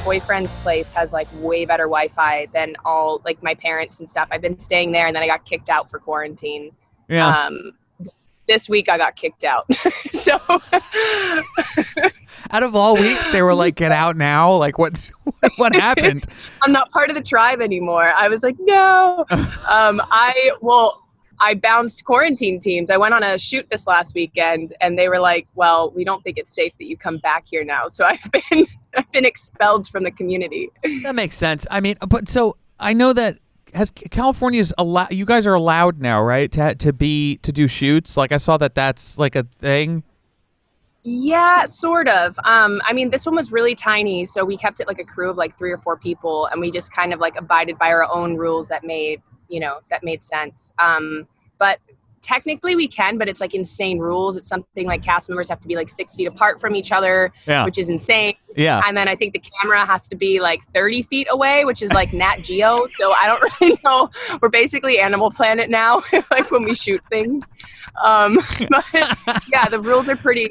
boyfriend's place has like way better Wi-Fi than all like my parents and stuff. I've been staying there, and then I got kicked out for quarantine. Yeah. This week I got kicked out. So Out of all weeks, they were like, "Get out now!" Like, what happened? I'm not part of the tribe anymore. I was like, no. I bounced quarantine teams. I went on a shoot this last weekend, and they were like, well, we don't think it's safe that you come back here now. So I've been expelled from the community. That makes sense. I mean, but so I know that California's allowed. You guys are allowed now, right? To do shoots. Like I saw that's like a thing. Yeah, sort of. I mean, this one was really tiny, so we kept it like a crew of like 3 or 4 people, and we just kind of like abided by our own rules that made sense. But technically we can, but it's like insane rules. It's something like cast members have to be like 6 feet apart from each other, which is insane. Yeah. And then I think the camera has to be like 30 feet away, which is like Nat Geo. So I don't really know. We're basically Animal Planet now, like when we shoot things. But yeah, the rules are pretty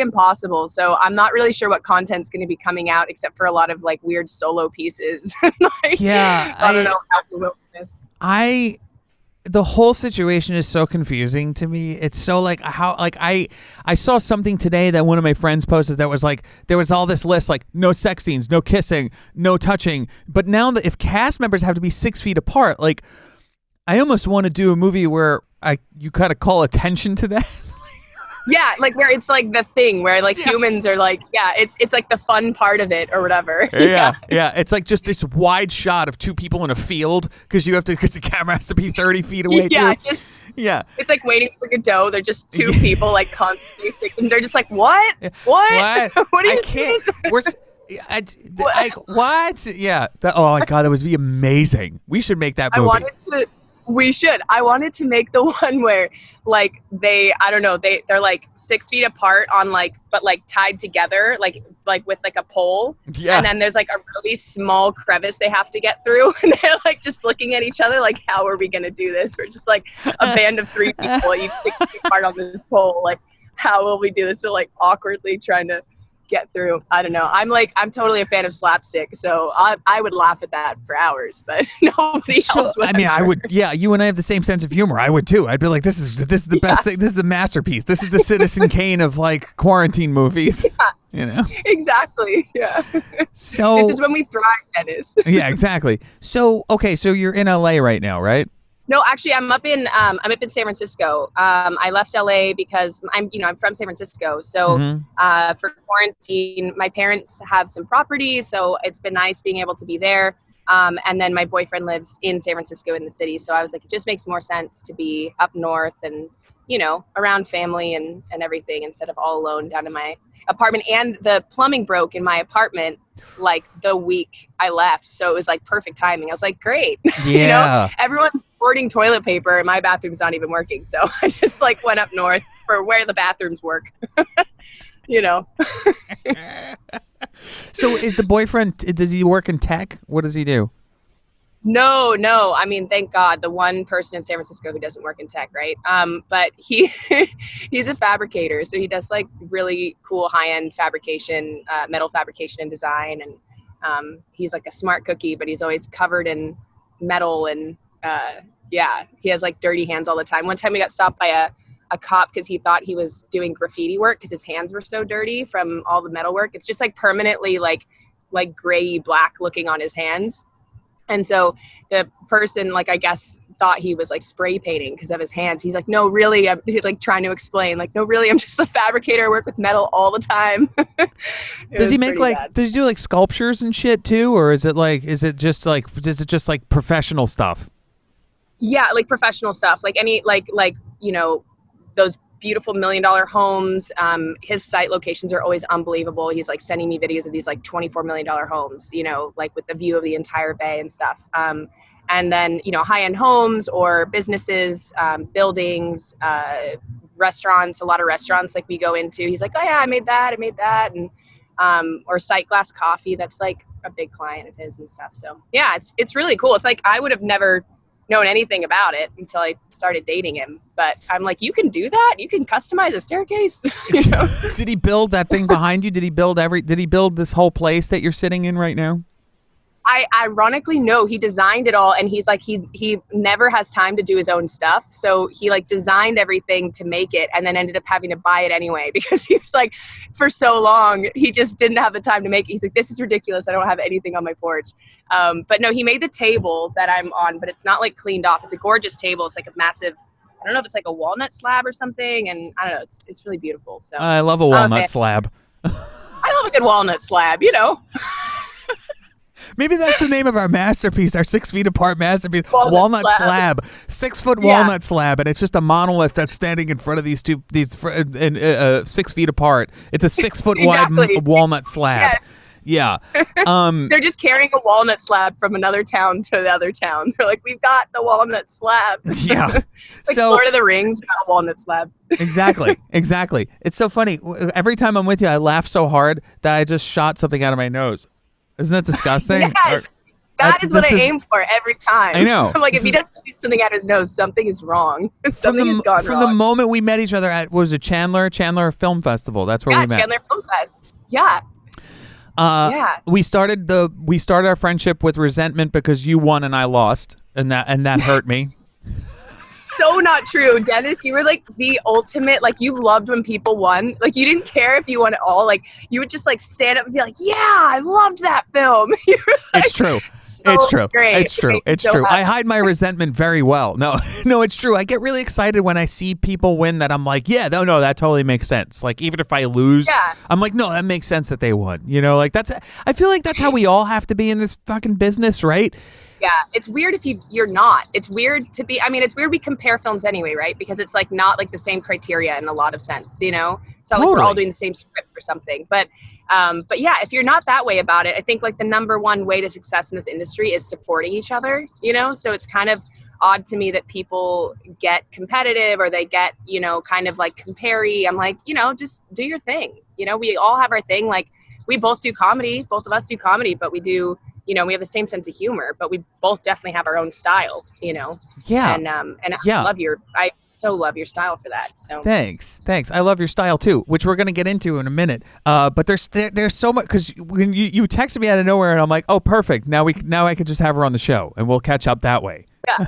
impossible. So I'm not really sure what content's going to be coming out, except for a lot of like weird solo pieces. Like, yeah. I don't know how to wilderness. The whole situation is so confusing to me. It's so like how like I saw something today that one of my friends posted that was like there was all this list like no sex scenes, no kissing, no touching. But now that if cast members have to be 6 feet apart, like I almost want to do a movie where you kind of call attention to that. Yeah, like where it's like the thing where like humans are like, it's like the fun part of it or whatever. Yeah. It's like just this wide shot of 2 people in a field because the camera has to be 30 feet away too. It's like Waiting for Godot. They're just 2 people like constantly sticking. They're just like, what? What do you can't. What? Yeah. Oh my God, that would be amazing. We should make that movie. We should. I wanted to make the one where like they're like 6 feet apart on like, but like tied together, like with like a pole. Yeah. And then there's like a really small crevice they have to get through. And they're like just looking at each other like, how are we going to do this? We're just like a band of 3 people, each 6 feet apart on this pole. Like, how will we do this? So like awkwardly trying to get through. I don't know. I'm totally a fan of slapstick, so I would laugh at that for hours, but nobody else would. I mean, I would. Yeah, you and I have the same sense of humor. I would too. I'd be like, this is the best thing. This is a masterpiece. This is the Citizen Kane of like quarantine movies. Yeah. You know. Exactly. Yeah. So this is when we thrive, Dennis. Yeah, exactly. So okay, so you're in LA right now, right? No, actually, I'm up in San Francisco. I left LA because I'm from San Francisco. So for quarantine, my parents have some property, so it's been nice being able to be there. And then my boyfriend lives in San Francisco in the city, so I was like, it just makes more sense to be up north and around family and everything instead of all alone down in my apartment. And the plumbing broke in my apartment like the week I left, so it was like perfect timing. I was like, great. Yeah. Everyone's hoarding toilet paper and my bathroom's not even working, so I just like went up north for where the bathrooms work. So is the boyfriend, does he work in tech? What does he do? No. I mean, thank God, the one person in San Francisco who doesn't work in tech, right? But he's a fabricator, so he does like really cool high-end fabrication, metal fabrication and design, and he's like a smart cookie, but he's always covered in metal and he has like dirty hands all the time. One time we got stopped by a cop because he thought he was doing graffiti work because his hands were so dirty from all the metal work. It's just like permanently like gray black looking on his hands. And so the person, like, I guess thought he was like spray painting because of his hands. He's like, no, really, I'm like trying to explain, like, no, really, I'm just a fabricator. I work with metal all the time. Does he make like, bad. Does he do like sculptures and shit too? Or is it just like professional stuff? Yeah, like professional stuff, like any, like, those beautiful $1 million homes. His site locations are always unbelievable. He's like sending me videos of these like $24 million homes, like with the view of the entire bay and stuff. And then, high-end homes or businesses, buildings, restaurants, a lot of restaurants like we go into. He's like, oh yeah, I made that. And, or Sight Glass Coffee. That's like a big client of his and stuff. So yeah, it's really cool. It's like, I would have never known anything about it until I started dating him. But I'm like, you can do that? You can customize a staircase? You know? Did he build that thing behind you? Did he build this whole place that you're sitting in right now? I ironically no, he designed it all, and he's like he never has time to do his own stuff, so he like designed everything to make it, and then ended up having to buy it anyway because he was like, for so long he just didn't have the time to make it. He's like, this is ridiculous. I don't have anything on my porch. But no, he made the table that I'm on, but it's not like cleaned off. It's a gorgeous table. It's like a massive. I don't know if it's like a walnut slab or something, and I don't know. It's really beautiful. So I love a walnut slab. I love a good walnut slab. You know. Maybe that's the name of our masterpiece, our 6 feet apart masterpiece. Walnut slab. 6 foot walnut slab, and it's just a monolith that's standing in front of these 6 feet apart. It's a 6 foot wide walnut slab. Yeah. They're just carrying a walnut slab from another town to the other town. They're like, we've got the walnut slab. Yeah. Like so, Lord of the Rings, got a walnut slab. Exactly. It's so funny. Every time I'm with you, I laugh so hard that I just shot something out of my nose. Isn't that disgusting? Yes. That is what I aim for every time. I know. I'm like, if he doesn't shoot something out his nose, something is wrong. Something has gone wrong. From the moment we met each other at, what was it, Chandler Film Festival? That's where we met. Chandler Film Fest. Yeah. We started our friendship with resentment because you won and I lost, and that hurt me. So not true, Dennis. You were like the ultimate. Like, you loved when people won. Like, you didn't care if you won at all. Like, you would just like stand up and be like, "Yeah, I loved that film." Like, it's true. So it's true. Great. It's true. It's so true. happy. I hide my resentment very well. No, it's true. I get really excited when I see people win. That I'm like, yeah, no, that totally makes sense. Like, even if I lose, I'm like, no, that makes sense that they won. You know, like I feel like that's how we all have to be in this fucking business, right? Yeah, it's weird if you're not. It's weird to be, I mean, it's weird we compare films anyway, right? Because it's like not like the same criteria in a lot of sense, you know? So like we're all doing the same script or something. But yeah, if you're not that way about it, I think like the number one way to success in this industry is supporting each other, you know? So it's kind of odd to me that people get competitive or they get, you know, kind of like compare-y. I'm like, you know, just do your thing. You know, we all have our thing. Like, we both do comedy. Both of us do comedy, but we do, you know, we have the same sense of humor, but we both definitely have our own style, you know? Yeah. And I so love your style for that. So Thanks. I love your style too, which we're going to get into in a minute. But there's so much, because when you texted me out of nowhere and I'm like, oh, perfect. Now I could just have her on the show and we'll catch up that way. Yeah.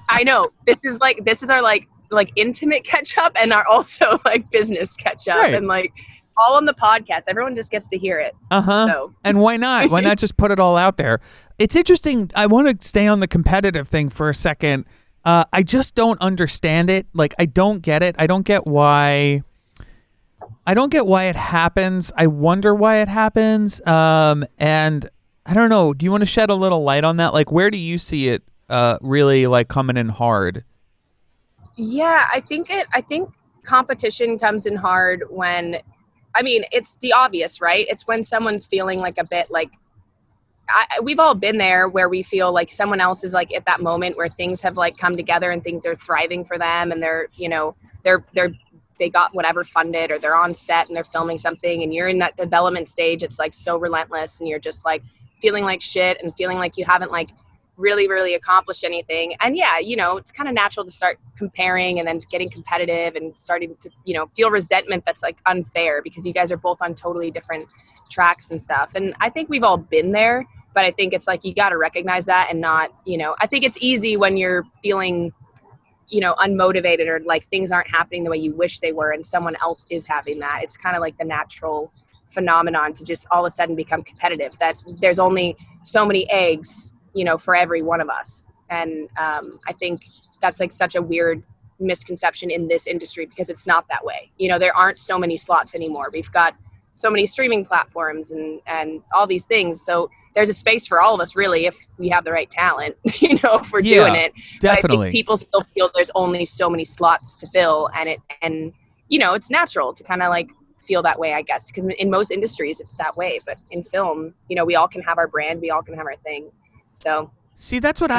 I know. This is our like intimate catch up and our also like business catch up, right. And like, all on the podcast. Everyone just gets to hear it. So. And why not? Why not just put it all out there? It's interesting. I want to stay on the competitive thing for a second. I just don't understand it. Like, I don't get it. I don't get why it happens. I wonder why it happens. And I don't know. Do you want to shed a little light on that? Like, where do you see it really like coming in hard? Yeah, I think competition comes in hard when, I mean, it's the obvious, right? It's when someone's feeling like a bit like, we've all been there where we feel like someone else is like at that moment where things have like come together and things are thriving for them, and they're, you know, they got whatever funded, or they're on set and they're filming something, and you're in that development stage. It's like so relentless, and you're just like feeling like shit and feeling like you haven't like really accomplished anything. And yeah, you know, it's kind of natural to start comparing and then getting competitive and starting to, you know, feel resentment that's like unfair because you guys are both on totally different tracks and stuff. And I think we've all been there, but I think it's like, you got to recognize that and not, you know, I think it's easy when you're feeling, you know, unmotivated or like things aren't happening the way you wish they were and someone else is having that. It's kind of like the natural phenomenon to just all of a sudden become competitive, that there's only so many eggs, you know, for every one of us. And I think that's like such a weird misconception in this industry because it's not that way. You know, there aren't so many slots anymore. We've got so many streaming platforms and all these things. So there's a space for all of us really if we have the right talent, you know, if we're doing it. Definitely. But I think people still feel there's only so many slots to fill, and you know, it's natural to kind of like feel that way, I guess, because in most industries it's that way. But in film, you know, we all can have our brand, we all can have our thing. So see, that's what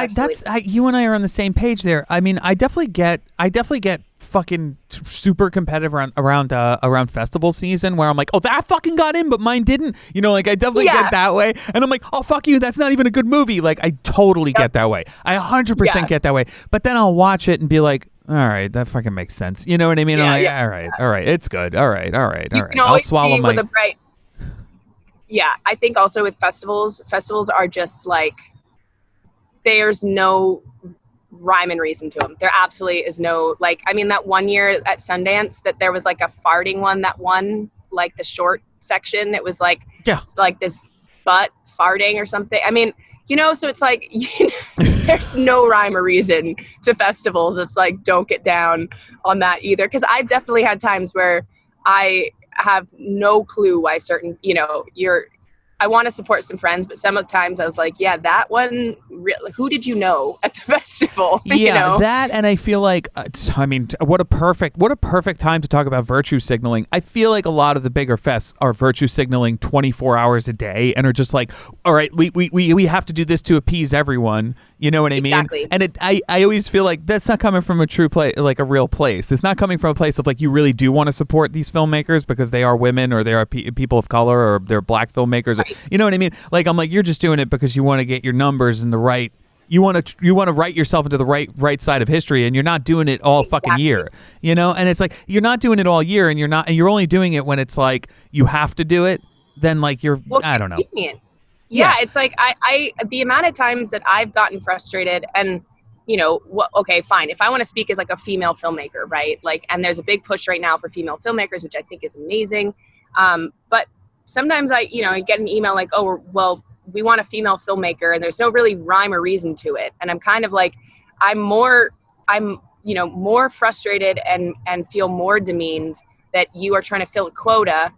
you and I are on the same page there. I mean, I definitely get fucking super competitive around festival season where I'm like, oh, that fucking got in, but mine didn't. You know, like I definitely get that way. And I'm like, oh, fuck you, that's not even a good movie. Like I totally get that way. I 100% get that way. But then I'll watch it and be like, all right, that fucking makes sense. You know what I mean? I'm like, all right, it's good. All right. I'll swallow my. Yeah, I think also with festivals are just like, there's no rhyme and reason to them. There absolutely is no, like, I mean, that one year at Sundance that there was like a farting one that won, like the short section. It was like, like this butt farting or something. I mean, you know, so it's like, there's no rhyme or reason to festivals. It's like, don't get down on that either. Because I've definitely had times where I have no clue why certain, you know, I want to support some friends, but some of the times I was like, yeah, that one, who did you know at the festival? Yeah, you know? That, and I feel like, I mean, what a perfect time to talk about virtue signaling. I feel like a lot of the bigger fests are virtue signaling 24 hours a day and are just like, all right, we have to do this to appease everyone. You know what I mean? Exactly. And I always feel like that's not coming from a true place, like a real place. It's not coming from a place of like, you really do want to support these filmmakers because they are women or they are people of color or they're black filmmakers. Right. You know what I mean? Like, I'm like, you're just doing it because you want to get your numbers in the right, you want to write yourself into the right side of history, and you're not doing it all fucking year, you know? And it's like, you're not doing it all year, and you're only doing it when it's like, you have to do it, then like I don't know. Yeah, it's like I the amount of times that I've gotten frustrated, and you know, okay, fine. If I want to speak as like a female filmmaker, right? Like, and there's a big push right now for female filmmakers, which I think is amazing. But sometimes I get an email like, oh, well, we want a female filmmaker, and there's no really rhyme or reason to it. And I'm kind of like, I'm more frustrated and feel more demeaned that you are trying to fill a quota.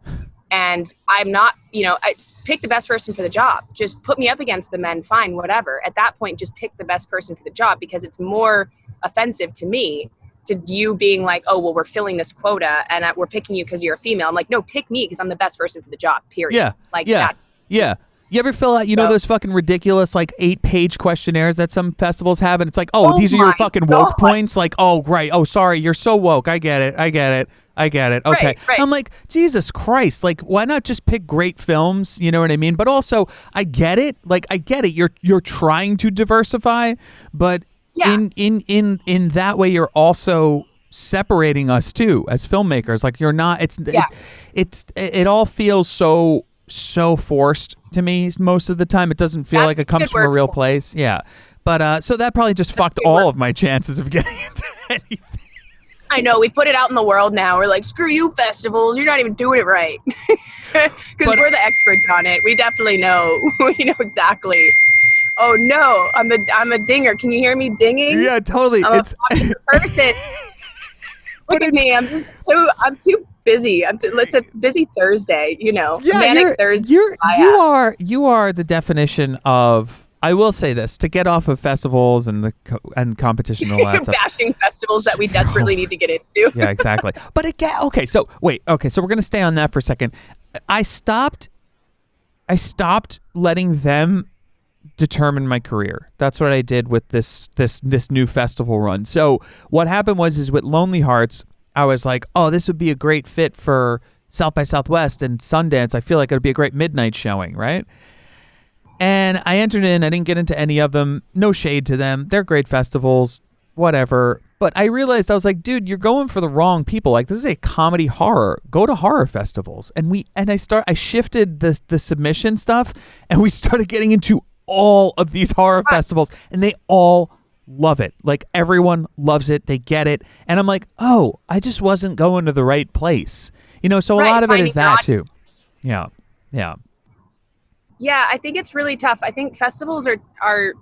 And I'm not, I just pick the best person for the job. Just put me up against the men, fine, whatever. At that point, just pick the best person for the job, because it's more offensive to me to you being like, oh, well, we're filling this quota and we're picking you because you're a female. I'm like, no, pick me because I'm the best person for the job, period. Yeah. Like, yeah. You ever fill out, those fucking ridiculous, like 8-page questionnaires that some festivals have, and it's like, oh these are your fucking woke points? Like, oh, right. Oh, sorry. You're so woke. I get it. Okay. Right. I'm like, Jesus Christ. Like, why not just pick great films? You know what I mean? But also, I get it. Like, I get it. You're trying to diversify, but in that way, you're also separating us too as filmmakers. Like, you're not. It all feels so forced to me most of the time. It doesn't feel like it comes from a real place. Yeah. But so that probably just fucked all of my chances of getting into anything. I know, we put it out in the world now. We're like, screw you, festivals. You're not even doing it right. Because we're the experts on it. We definitely know. We know exactly. Oh no, I'm a dinger. Can you hear me dinging? Yeah, totally. It's a fucking person. Look at me. I'm too busy. It's a busy Thursday. Manic Thursday. You are the definition of. I will say this, to get off of festivals and competition and all that stuff. Bashing festivals that we desperately need to get into. Yeah, exactly. But again, so we're going to stay on that for a second. I stopped letting them determine my career. That's what I did with this new festival run. So what happened was with Lonely Hearts, I was like, oh, this would be a great fit for South by Southwest and Sundance. I feel like it would be a great midnight showing, right? And I entered in. I didn't get into any of them. No shade to them. They're great festivals, whatever. But I realized, I was like, dude, you're going for the wrong people. Like, this is a comedy horror. Go to horror festivals. And I shifted the submission stuff, and we started getting into all of these horror festivals, and they all love it. Like, everyone loves it. They get it. And I'm like, oh, I just wasn't going to the right place. So a lot of it is that too. Yeah. Yeah, I think it's really tough. I think festivals are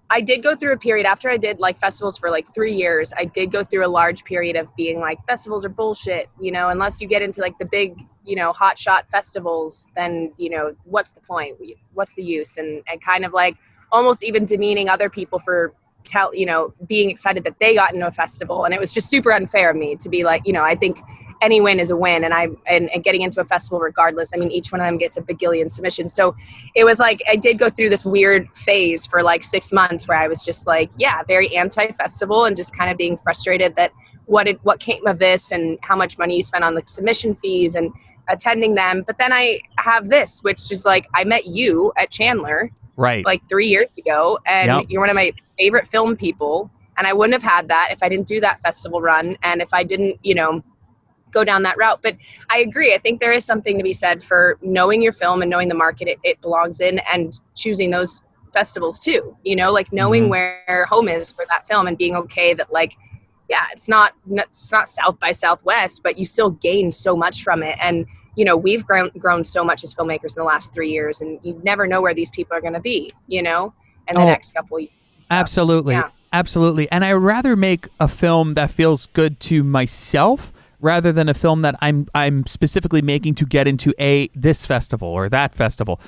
I did go through a period after I did like festivals for like 3 years. I did go through a large period of being like, festivals are bullshit, unless you get into like the big, hot shot festivals, then, what's the point? What's the use? And kind of like almost even demeaning other people for being excited that they got into a festival. And it was just super unfair of me to be like, I think any win is a win, and getting into a festival regardless. I mean, each one of them gets a bagillion submissions. So it was like, I did go through this weird phase for like 6 months where I was just like, very anti-festival and just kind of being frustrated that what came of this and how much money you spent on like submission fees and attending them. But then I have this, which is like, I met you at Chandler Right. like 3 years ago, and Yep. you're one of my favorite film people. And I wouldn't have had that if I didn't do that festival run and if I didn't, go down that route. But I agree. I think there is something to be said for knowing your film and knowing the market it belongs in and choosing those festivals too, like knowing where home is for that film and being okay that like, yeah, it's not South by Southwest, but you still gain so much from it. And, we've grown so much as filmmakers in the last 3 years, and you never know where these people are going to be, in the next couple of years. Absolutely. Yeah. Absolutely. And I'd rather make a film that feels good to myself rather than a film that I'm specifically making to get into this festival or that festival.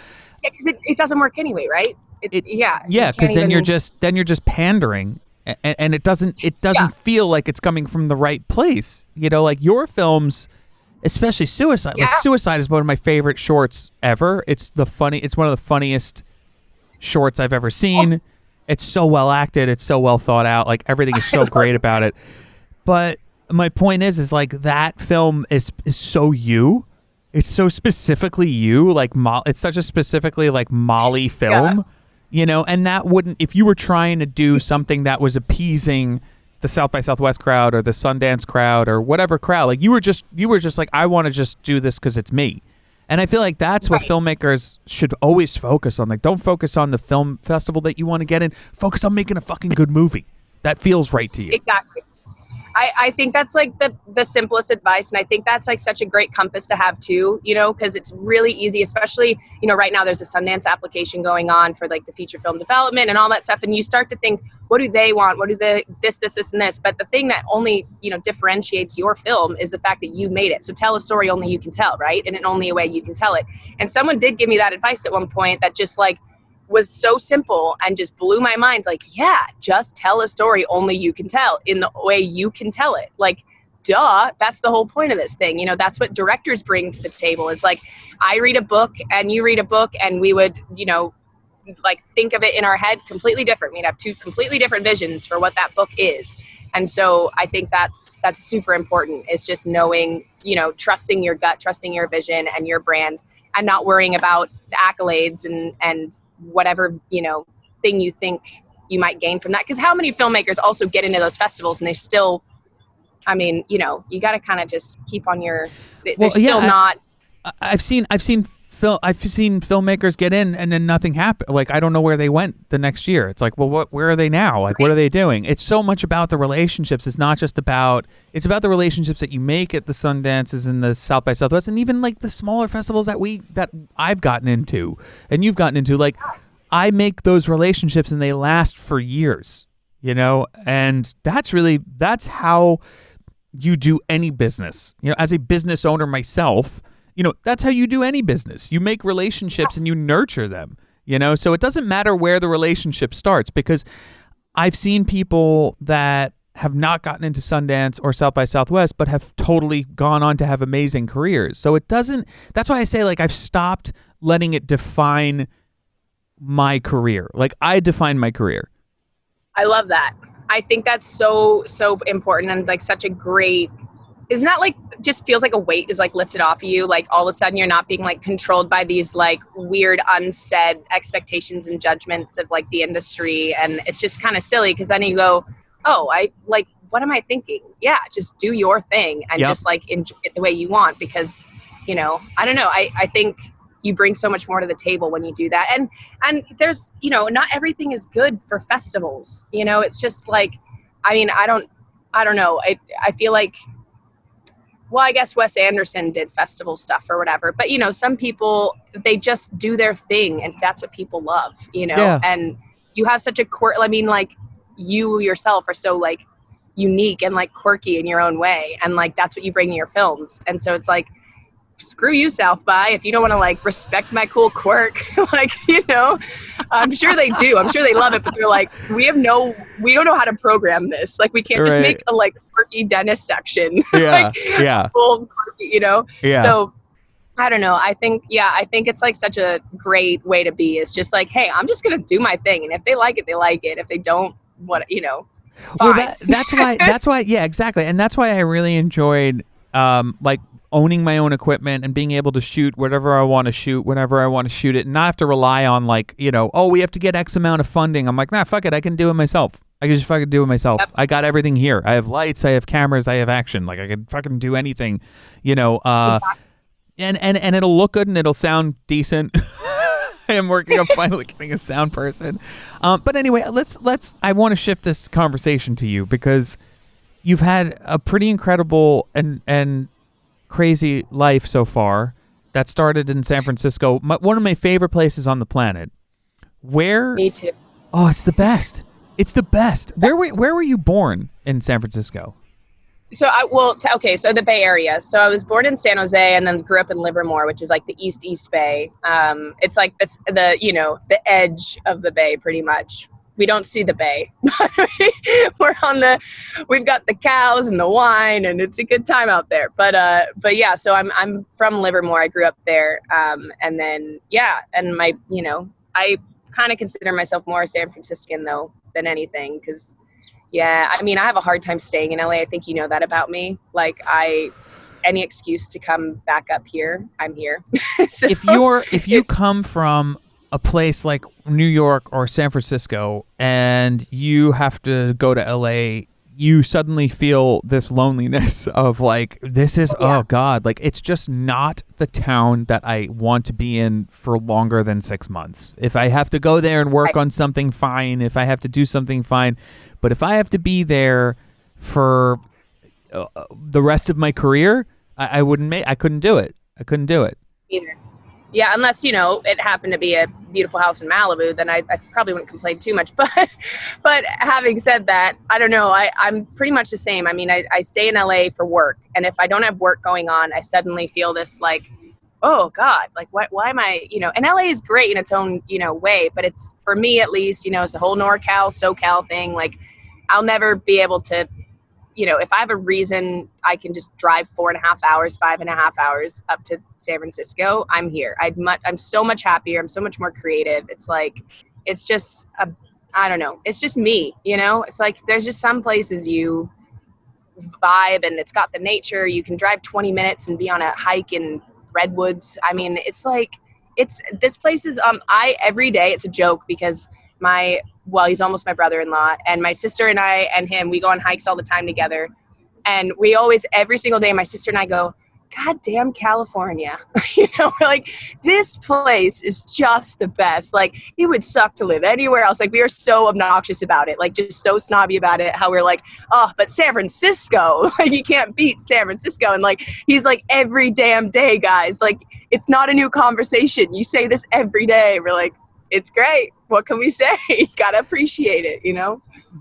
Yeah, because it doesn't work anyway, right? Yeah, because then you're just pandering, and it doesn't feel like it's coming from the right place. Like your films, especially Suicide. Yeah. Like Suicide is one of my favorite shorts ever. It's one of the funniest shorts I've ever seen. It's so well acted. It's so well thought out. Like everything is so great about it. But my point is like that film is so you. It's so specifically you. Like it's such a specifically like Molly film, and that wouldn't, if you were trying to do something that was appeasing the South by Southwest crowd or the Sundance crowd or whatever crowd, like you were just like, I want to just do this because it's me. And I feel like that's what filmmakers should always focus on. Like, don't focus on the film festival that you want to get in. Focus on making a fucking good movie that feels right to you. Exactly. I think that's like the simplest advice. And I think that's like such a great compass to have too, because it's really easy, especially, right now there's a Sundance application going on for like the feature film development and all that stuff. And you start to think, what do they want? What do this, and this? But the thing that only, differentiates your film is the fact that you made it. So tell a story only you can tell, right? And in only a way you can tell it. And someone did give me that advice at one point that just like, was so simple and just blew my mind. Like, yeah, just tell a story only you can tell in the way you can tell it. Like, duh, that's the whole point of this thing. That's what directors bring to the table is like, I read a book and you read a book and we would, like think of it in our head completely different. We'd have two completely different visions for what that book is. And so I think that's super important, is just knowing, trusting your gut, trusting your vision and your brand, and not worrying about the accolades and whatever, thing you think you might gain from that. Because how many filmmakers also get into those festivals and they still, you got to kind of just keep on your, I've seen filmmakers get in and then nothing happened. Like, I don't know where they went the next year. It's like, well, where are they now? Like, what are they doing? It's so much about the relationships. It's not just about, it's about the relationships that you make at the Sundances and the South by Southwest, and even like the smaller festivals that I've gotten into and you've gotten into. Like, I make those relationships and they last for years, and that's how you do any business. As a business owner myself, that's how you do any business. You make relationships and you nurture them, so it doesn't matter where the relationship starts, because I've seen people that have not gotten into Sundance or South by Southwest, but have totally gone on to have amazing careers. So that's why I say, like, I've stopped letting it define my career. Like, I define my career. I love that. I think that's so important, and like such a great, isn't that like, just feels like a weight is like lifted off of you. Like all of a sudden you're not being like controlled by these like weird unsaid expectations and judgments of like the industry. And it's just kind of silly, because then you go, oh, what am I thinking? Yeah, just do your thing and just like enjoy it the way you want, because, I don't know. I think you bring so much more to the table when you do that. And there's, not everything is good for festivals. It's just like, I don't know. I feel like, well, I guess Wes Anderson did festival stuff or whatever, but some people, they just do their thing and that's what people love, and you have such a like you yourself are so like unique and like quirky in your own way. And like, that's what you bring to your films. And so it's like, screw you, South by, if you don't want to like respect my cool quirk. Like, I'm sure they do. I'm sure they love it, but they're like, we don't know how to program this. Like, we can't just make a like quirky dentist section. Yeah. Like, full quirky, Yeah. So I don't know. I think it's like such a great way to be. It's just like, hey, I'm just going to do my thing. And if they like it, they like it. If they don't, what. Well, fine. that's why yeah, exactly. And that's why I really enjoyed like owning my own equipment and being able to shoot whatever I want to shoot whenever I want to shoot it and not have to rely on like, oh, we have to get X amount of funding. I'm like, nah, fuck it, I can do it myself. I can just fucking do it myself. Yep. I got everything here. I have lights, I have cameras, I have action. Like I can fucking do anything, Exactly. and it'll look good and it'll sound decent. I am working on finally getting a sound person. But anyway, let's. I want to shift this conversation to you because you've had a pretty incredible and crazy life so far. That started in San Francisco, one of my favorite places on the planet. Where? Me too. Oh, it's the best. It's the best. Where were you born in San Francisco? So okay, so the Bay Area. So I was born in San Jose and then grew up in Livermore, which is like the East Bay. It's like the edge of the Bay, pretty much. We don't see the Bay. We've got the cows and the wine, and it's a good time out there. But yeah, so I'm from Livermore. I grew up there, and then yeah, and I kind of consider myself more a San Franciscan though than anything because. Yeah, I mean, I have a hard time staying in LA. I think you know that about me. Like, any excuse to come back up here, I'm here. So If you come from a place like New York or San Francisco and you have to go to LA, you suddenly feel this loneliness of like, this is, oh God, like it's just not the town that I want to be in for longer than 6 months. If I have to go there and work on something, fine. If I have to do something, fine. But if I have to be there for the rest of my career, I couldn't do it. I couldn't do it. either. Yeah, unless, it happened to be a beautiful house in Malibu, then I probably wouldn't complain too much. But having said that, I don't know. I'm pretty much the same. I mean, I stay in LA for work. And if I don't have work going on, I suddenly feel this like, oh God, like why am I, and LA is great in its own, way, but it's, for me at least, it's the whole NorCal, SoCal thing. Like I'll never be able to, if I have a reason I can just drive 4.5 hours, 5.5 hours up to San Francisco, I'm here. I'm so much happier. I'm so much more creative. It's like, it's just, I don't know. It's just me, it's like, there's just some places you vibe and it's got the nature. You can drive 20 minutes and be on a hike in redwoods. I mean, it's like, this place is, every day it's a joke because he's almost my brother-in-law, and my sister and I and him, we go on hikes all the time together. And we always, every single day, my sister and I go, God damn California. We're like, this place is just the best. Like, it would suck to live anywhere else. Like, we are so obnoxious about it, like just so snobby about it, how we're like, oh, but San Francisco, like you can't beat San Francisco. And like, he's like, every damn day, guys, like it's not a new conversation. You say this every day. We're like, it's great. What can we say? Gotta appreciate it,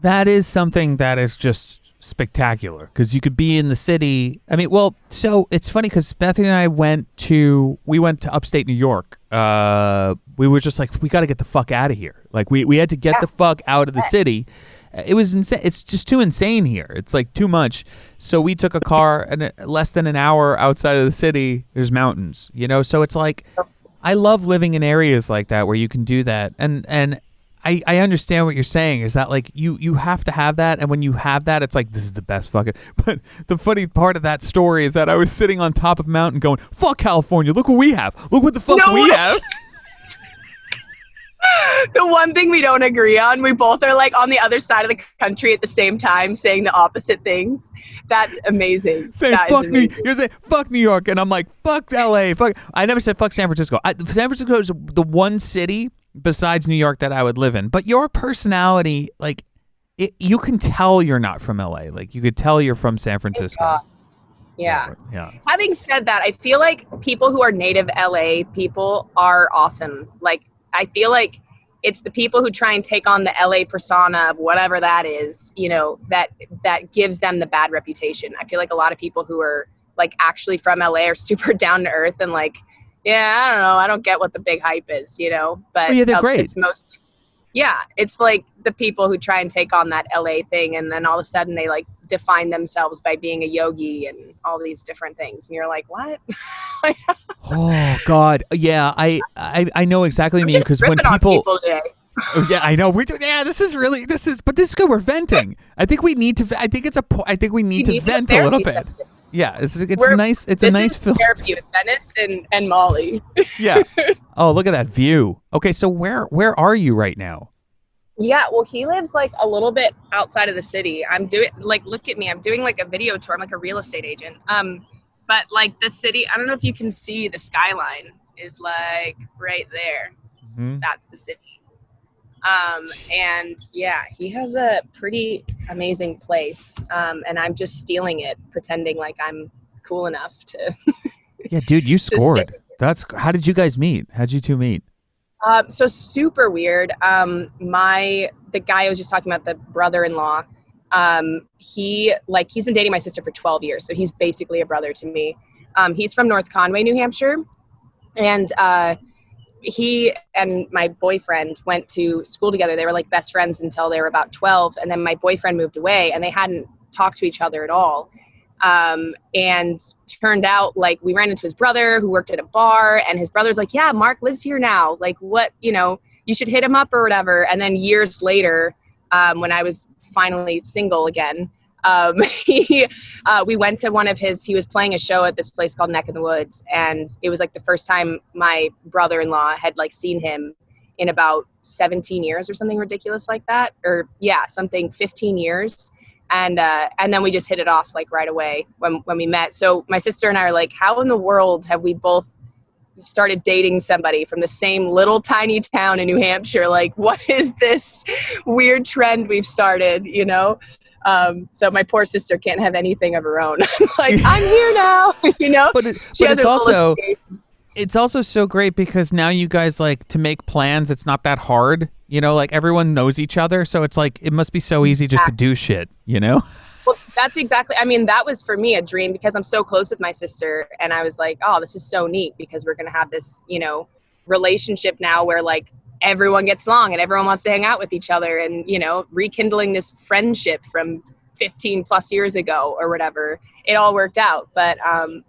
That is something that is just spectacular because you could be in the city. I mean, well, so it's funny because Bethany and I went to upstate New York. We were just like, we got to get the fuck out of here. Like we had to get the fuck out of the city. It was insane. It's just too insane here. It's like too much. So we took a car and less than an hour outside of the city, there's mountains, so it's like, I love living in areas like that where you can do that. And I understand what you're saying is that like you have to have that. And when you have that, it's like, this is the best fucking. But the funny part of that story is that I was sitting on top of a mountain going, fuck California. Look what we have. Look what the fuck we have. The one thing we don't agree on, we both are like on the other side of the country at the same time saying the opposite things. That's amazing. You're saying fuck New York, and I'm like fuck LA. Fuck. I never said fuck San Francisco. San Francisco is the one city besides New York that I would live in. But your personality, like, you can tell you're not from LA. Like you could tell you're from San Francisco. Yeah. Having said that, I feel like people who are native LA people are awesome. Like, I feel like it's the people who try and take on the LA persona of whatever that is, that gives them the bad reputation. I feel like a lot of people who are like actually from LA are super down to earth and like, yeah, I don't know, I don't get what the big hype is, but yeah, they're great. It's mostly, it's like the people who try and take on that LA thing and then all of a sudden they like define themselves by being a yogi and all these different things. And you're like, what? Oh God. Yeah. I know exactly what you mean because when people Oh yeah, I know. Yeah, this is but this is good. We're venting. I think we need to. I think we need You to need vent a little therapy bit. session. Yeah, it's We're nice. It's a this nice is film. therapy with Dennis and Molly. Yeah. Oh, look at that view. Okay, so where are you right now? Yeah, well, he lives like a little bit outside of the city. I'm doing like, look at me. I'm doing like a video tour. I'm like a real estate agent. But like the city, I don't know if you can see the skyline is like right there. Hmm. That's the city. And yeah, he has a pretty amazing place. And I'm just stealing it, pretending like I'm cool enough to Yeah, dude, you to stay. scored. How did you guys meet? How'd you two meet? So super weird. The guy I was just talking about, the brother-in-law, he's been dating my sister for 12 years. So he's basically a brother to me. He's from North Conway, New Hampshire. And, he and my boyfriend went to school together. They were like best friends until they were about 12. And then my boyfriend moved away and they hadn't talked to each other at all. And turned out like we ran into his brother who worked at a bar, and his brother's like, yeah, Mark lives here now. Like what, you should hit him up or whatever. And then years later, when I was finally single again, we went to he was playing a show at this place called Neck in the Woods. And it was like the first time my brother-in-law had like seen him in about 17 years or something ridiculous like that. Or yeah, 15 years. And then we just hit it off like right away when we met. So my sister and I are like, how in the world have we both started dating somebody from the same little tiny town in New Hampshire? Like, what is this weird trend we've started, So my poor sister can't have anything of her own. Like, I'm here now, She has her little escape. It's also so great because now you guys like to make plans. It's not that hard, like everyone knows each other. So it's like, it must be so easy just to do shit, Well, that's exactly, that was for me a dream because I'm so close with my sister. And I was like, oh, this is so neat because we're going to have this, relationship now where like everyone gets along and everyone wants to hang out with each other and, rekindling this friendship from 15 plus years ago or whatever. It all worked out. But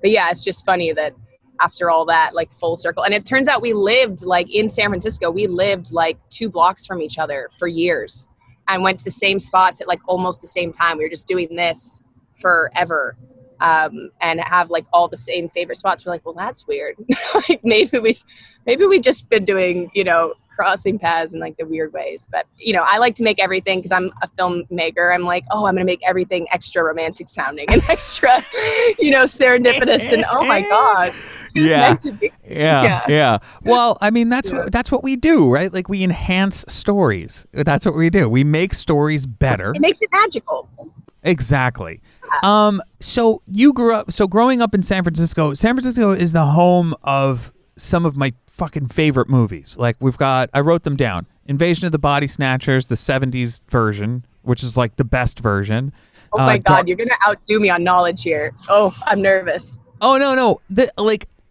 yeah, it's just funny that after all that, like full circle. And it turns out we lived like in San Francisco, we lived like 2 blocks from each other for years and went to the same spots at like almost the same time. We were just doing this forever. And have like all the same favorite spots. We're like, well, that's weird. Like maybe we've just been doing, crossing paths in like the weird ways. But, I like to make everything because I'm a filmmaker. I'm like, oh, I'm going to make everything extra romantic sounding and extra, serendipitous. And oh my God. Yeah. Yeah. Well, that's what we do, right? Like we enhance stories. That's what we do. We make stories better. It makes it magical. Exactly. So growing up in San Francisco is the home of some of my fucking favorite movies. Like I wrote them down. Invasion of the Body Snatchers, the 70s version, which is like the best version. Oh my God, you're going to outdo me on knowledge here. Oh, I'm nervous. Oh, no.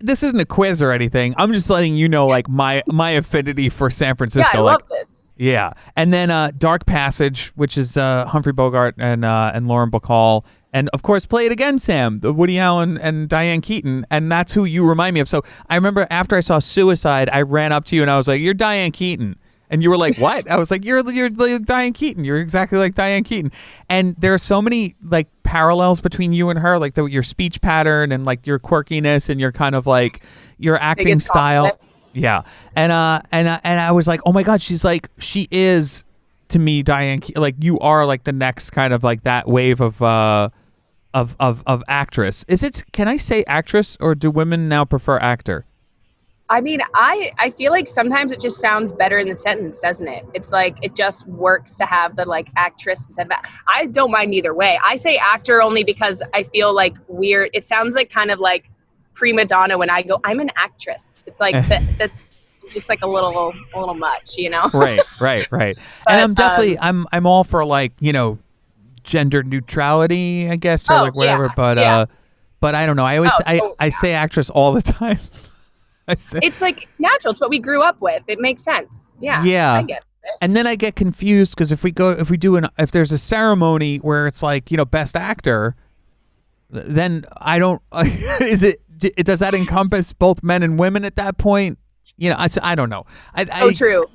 This isn't a quiz or anything. I'm just letting you know, like, my affinity for San Francisco. Yeah, I love this. Yeah. And then Dark Passage, which is Humphrey Bogart and Lauren Bacall. And, of course, Play It Again, Sam, the Woody Allen and Diane Keaton. And that's who you remind me of. So I remember after I saw Suicide, I ran up to you and I was like, you're Diane Keaton. And you were like, what? I was like, you're Diane Keaton. You're exactly like Diane Keaton. And there are so many like parallels between you and her, like your speech pattern and like your quirkiness and your kind of like your acting style. Compliment. Yeah. And I was like, oh my God, she is to me Diane Keaton. Like you are like the next kind of like that wave of actress. Can I say actress or do women now prefer actor? I feel like sometimes it just sounds better in the sentence, doesn't it? It's like, it just works to have the like actress instead of I don't mind either way. I say actor only because I feel like weird. It sounds like kind of like prima donna when I go, I'm an actress. It's like, that's it's just like a little much, Right. But, and I'm definitely, I'm all for like, gender neutrality, I guess, or like whatever. Yeah, but I don't know. I always, I say actress all the time. It's like natural. It's what we grew up with. It makes sense. Yeah. I get it. And then I get confused because if there's a ceremony where it's like, best actor, then I don't, does that encompass both men and women at that point? I don't know. True.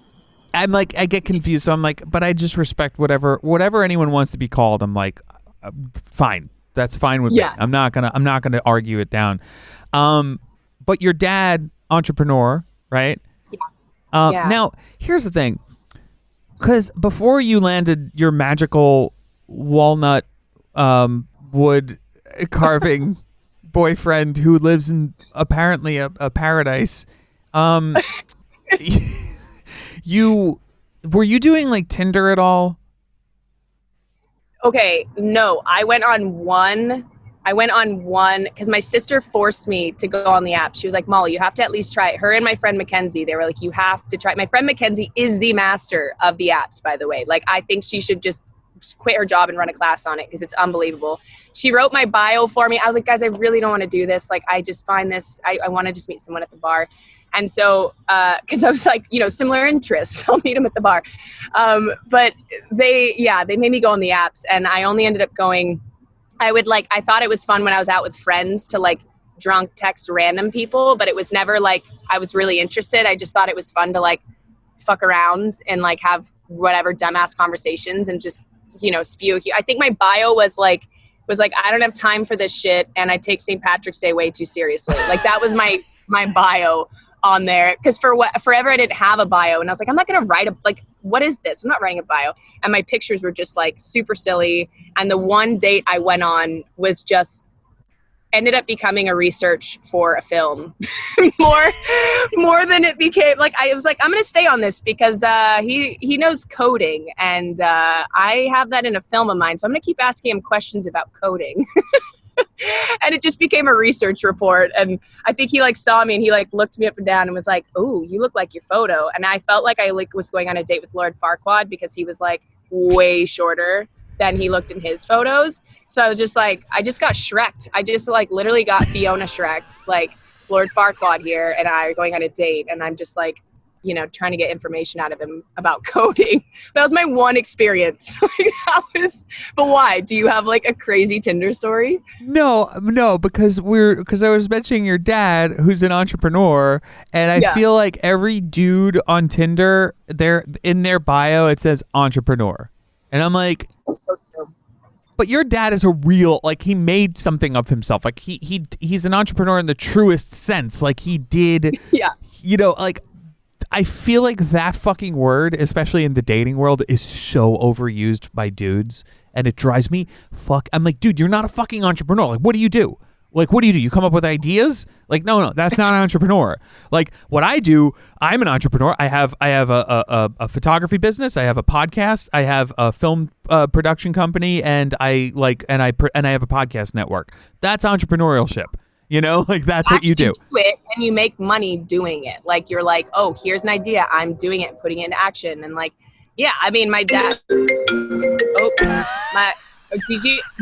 I'm like, I get confused. So I'm like, but I just respect whatever anyone wants to be called. I'm like, fine, that's fine with me. Yeah. I'm not gonna argue it down. But your dad, entrepreneur, right? Yeah. Now here's the thing, because before you landed your magical walnut wood carving boyfriend who lives in apparently a paradise, you were you doing like Tinder at all? Okay, no, I went on one because my sister forced me to go on the app. She was like, Molly, you have to at least try it. Her and my friend Mackenzie, they were like, you have to try it. My friend Mackenzie is the master of the apps, by the way. Like, I think she should just quit her job and run a class on it because it's unbelievable. She wrote my bio for me. I was like, guys, I really don't want to do this. Like, I just find this, I want to just meet someone at the bar. And so, because I was like, similar interests, I'll meet them at the bar. But they made me go on the apps, and I only ended up going, I thought it was fun when I was out with friends to like drunk text random people, but it was never like I was really interested. I just thought it was fun to like fuck around and like have whatever dumbass conversations and just, spew. I think my bio was like, I don't have time for this shit, and I take St. Patrick's Day way too seriously. Like, that was my bio on there, because forever I didn't have a bio, and I was like, I'm not gonna write what is this? I'm not writing a bio. And my pictures were just like super silly. And the one date I went on was just ended up becoming a research for a film more than it became. Like, I was like, I'm gonna stay on this because he knows coding, and I have that in a film of mine, so I'm gonna keep asking him questions about coding. And it just became a research report. And I think he like saw me and he like looked me up and down and was like, oh, you look like your photo. And I felt like I like was going on a date with Lord Farquaad, because he was like way shorter than he looked in his photos. So I was just like, I just got Shrek'd. I just like literally got Fiona Shrek'd, like Lord Farquaad here and I are going on a date, and I'm just like, trying to get information out of him about coding. That was my one experience. But why? Do you have like a crazy Tinder story? No, because I was mentioning your dad, who's an entrepreneur, and I feel like every dude on Tinder, they're in their bio, it says entrepreneur, and I'm like, but your dad is a real, like, he made something of himself. Like he's an entrepreneur in the truest sense. Like he did, like. I feel like that fucking word, especially in the dating world, is so overused by dudes, and it drives me I'm like, dude, you're not a fucking entrepreneur. Like, what do you do? Like, what do? You come up with ideas? Like, no, that's not an entrepreneur. Like, what I do, I'm an entrepreneur. I have a photography business. I have a podcast. I have a film production company, and I have a podcast network. That's entrepreneurship. Like, that's what you do. It and you make money doing it. Like, you're like, oh, here's an idea, I'm doing it, putting it into action. And like, yeah, I mean, my dad,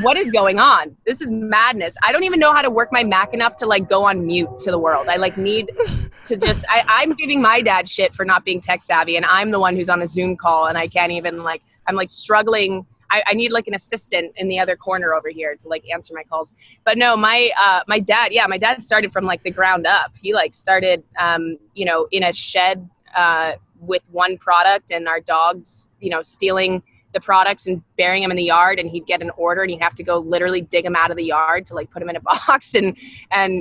what is going on? This is madness. I don't even know how to work my Mac enough to like go on mute to the world. I like need to just, I'm giving my dad shit for not being tech savvy, and I'm the one who's on a Zoom call, and I can't even like, I'm like struggling. I need like an assistant in the other corner over here to like answer my calls. But no, my dad started from like the ground up. He like started, in a shed with one product, and our dogs, stealing the products and burying them in the yard, and he'd get an order and he'd have to go literally dig them out of the yard to like put them in a box. And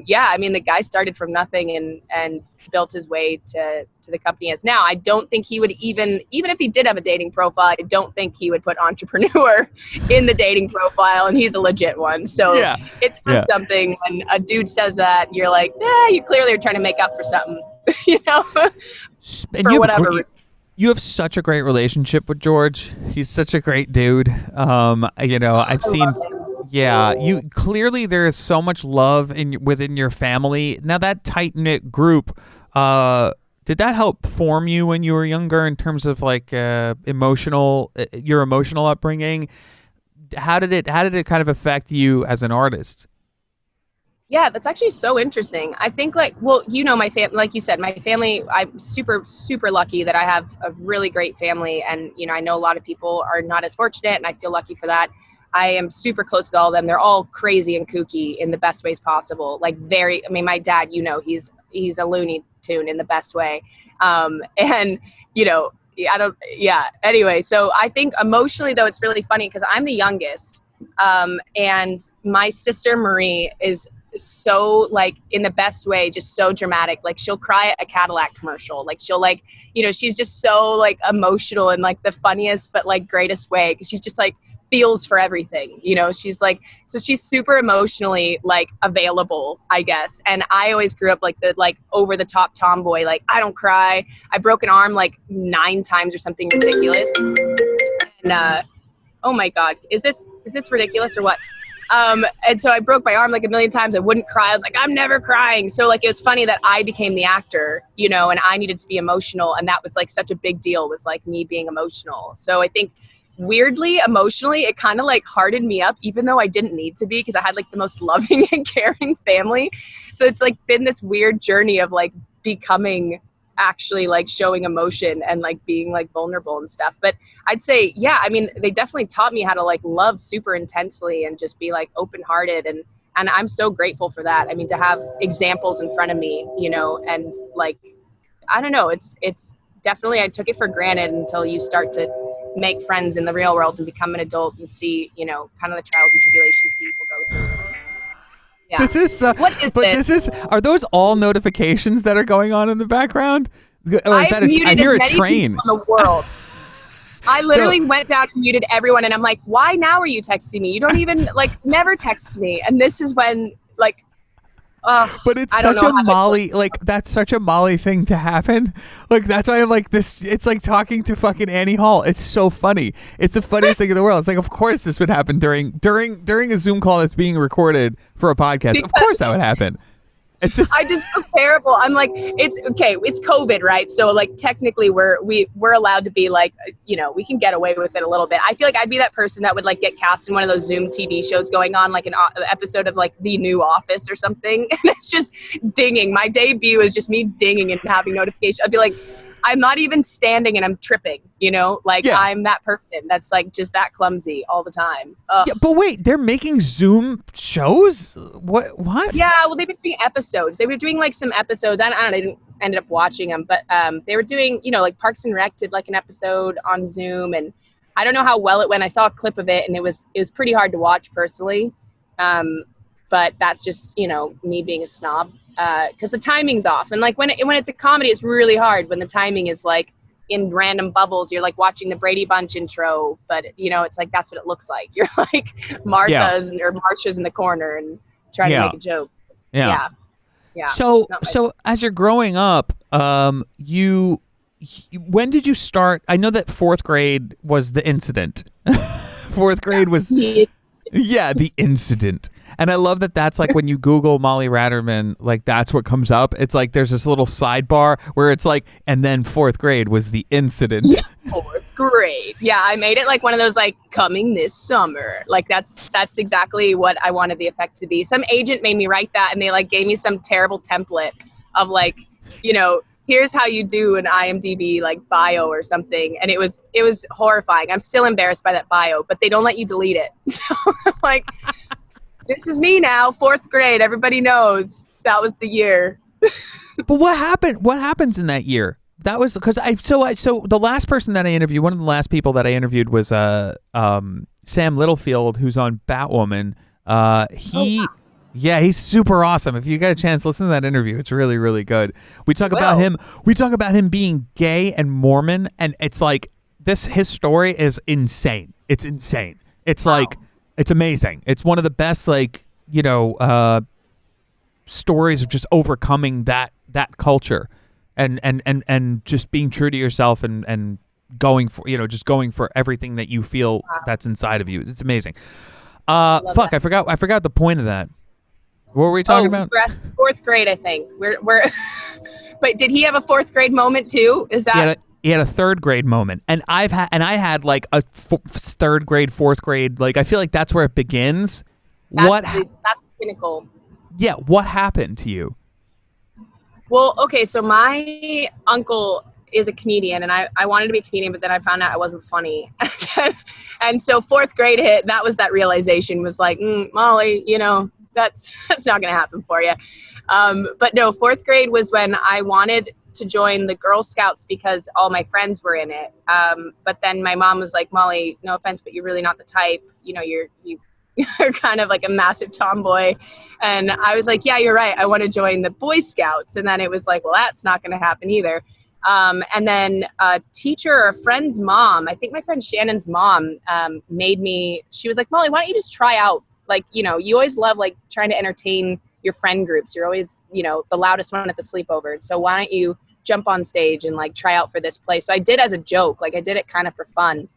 yeah, I mean, the guy started from nothing and built his way to the company he is now. I don't think he would even if he did have a dating profile, I don't think he would put entrepreneur in the dating profile, and he's a legit one. So it's not something when a dude says that, you're like, you clearly are trying to make up for something, And for whatever reason. You have such a great relationship with George. He's such a great dude. I've seen, you clearly there is so much love within your family. Now, that tight knit group, did that help form you when you were younger in terms of like your emotional upbringing? How did it kind of affect you as an artist? Yeah, that's actually so interesting. I think my family, like you said, my family, I'm super, super lucky that I have a really great family. And, I know a lot of people are not as fortunate, and I feel lucky for that. I am super close to all of them. They're all crazy and kooky in the best ways possible. Like my dad, he's a Looney Tune in the best way. And, I don't, yeah. Anyway, so I think emotionally though, it's really funny because I'm the youngest. And my sister Marie is so like in the best way, just so dramatic. Like she'll cry at a Cadillac commercial. Like she'll like, you know, she's just so like emotional in like the funniest, but like greatest way. Cause she's just like feels for everything, you know, she's like, so she's super emotionally like available, I guess. And I always grew up like the, like over the top tomboy. Like I don't cry. I broke an arm like 9 times or something ridiculous. And, oh my God, is this ridiculous or what? And so I broke my arm like a million times. I wouldn't cry. I was like, I'm never crying. So like, it was funny that I became the actor, you know, and I needed to be emotional. And that was like such a big deal, was like me being emotional. So I think weirdly, emotionally, it kind of like hardened me up, even though I didn't need to be, because I had like the most loving and caring family. So it's like been this weird journey of like becoming actually like showing emotion and like being like vulnerable and stuff. But I'd say, yeah, I mean, they definitely taught me how to like love super intensely and just be like open-hearted. And I'm so grateful for that. I mean, to have examples in front of me, you know, and like, I don't know, it's definitely, I took it for granted until you start to make friends in the real world and become an adult and see, you know, kind of the trials and tribulations people go through. Yeah. This is, are those all notifications that are going on in the background? Or is that I hear a train. In the world. I literally went down and muted everyone, and I'm like, why now are you texting me? You don't even like never text me. And this is when like, but it's such a Molly, like that's such a Molly thing to happen. Like that's why I'm like this. It's like talking to fucking Annie Hall. It's so funny. It's the funniest thing in the world. It's like, of course this would happen during a Zoom call that's being recorded for a podcast. Because of course that would happen. I just feel terrible. I'm like, it's okay. It's COVID, right? So like technically we're allowed to be like, you know, we can get away with it a little bit. I feel like I'd be that person that would like get cast in one of those Zoom TV shows going on, like an episode of like The New Office or something. And it's just dinging. My debut is just me dinging and having notifications. I'd be like, I'm not even standing and I'm tripping, you know, like I'm that person that's like just that clumsy all the time. Ugh. Yeah, but wait, they're making Zoom shows? What? Yeah, well, they've been doing episodes. They were doing like some episodes. I didn't end up watching them, but they were doing, you know, like Parks and Rec did like an episode on Zoom, and I don't know how well it went. I saw a clip of it, and it was pretty hard to watch personally. But that's just, you know, me being a snob. Because the timing's off, and like when it's a comedy, it's really hard when the timing is like in random bubbles. You're like watching the Brady Bunch intro, but you know it's like that's what it looks like. You're like Martha's or Marsha's in the corner and trying to make a joke. Yeah. So as you're growing up, you when did you start? I know that 4th grade was the incident. 4th grade was the incident. And I love that that's like when you Google Molly Raterman, like that's what comes up. It's like there's this little sidebar where it's like, and then 4th grade was the incident. Yeah, 4th grade. Yeah, I made it like one of those like coming this summer. Like that's exactly what I wanted the effect to be. Some agent made me write that, and they like gave me some terrible template of like, you know, here's how you do an IMDb like bio or something. And it was horrifying. I'm still embarrassed by that bio, but they don't let you delete it. So like, this is me now, 4th grade. Everybody knows that was the year. But what happened? What happens in that year? That was because so the last person that I interviewed, one of the last people that I interviewed was Sam Littlefield, who's on Batwoman. He's super awesome. If you get a chance, listen to that interview. It's really, really good. We talk about him. We talk about him being gay and Mormon, and it's like his story is insane. It's insane. It's like. It's amazing. It's one of the best, like, you know, stories of just overcoming that culture and just being true to yourself and going for, you know, just going for everything that you feel that's inside of you. It's amazing. I forgot the point of that. What were we talking about? We're at 4th grade, I think. We're But did he have a 4th grade moment too? Is that He had a 3rd grade moment, and I had like a 3rd grade, 4th grade. Like I feel like that's where it begins. That's the pinnacle. Yeah, what happened to you? Well, okay, so my uncle is a comedian, and I wanted to be a comedian, but then I found out I wasn't funny. And so 4th grade hit. That was that realization. Was like, Molly, you know, that's not gonna happen for you. But no, 4th grade was when I wanted to join the Girl Scouts because all my friends were in it. But then my mom was like, Molly, no offense, but you're really not the type. You know, you're kind of like a massive tomboy. And I was like, yeah, you're right. I want to join the Boy Scouts. And then it was like, well, that's not going to happen either. And then a teacher or a friend's mom, I think my friend Shannon's mom, made me, she was like, Molly, why don't you just try out? Like, you know, you always love like trying to entertain your friend groups. You're always, you know, the loudest one at the sleepover. So why don't you jump on stage and like try out for this play? So I did as a joke, like I did it kind of for fun,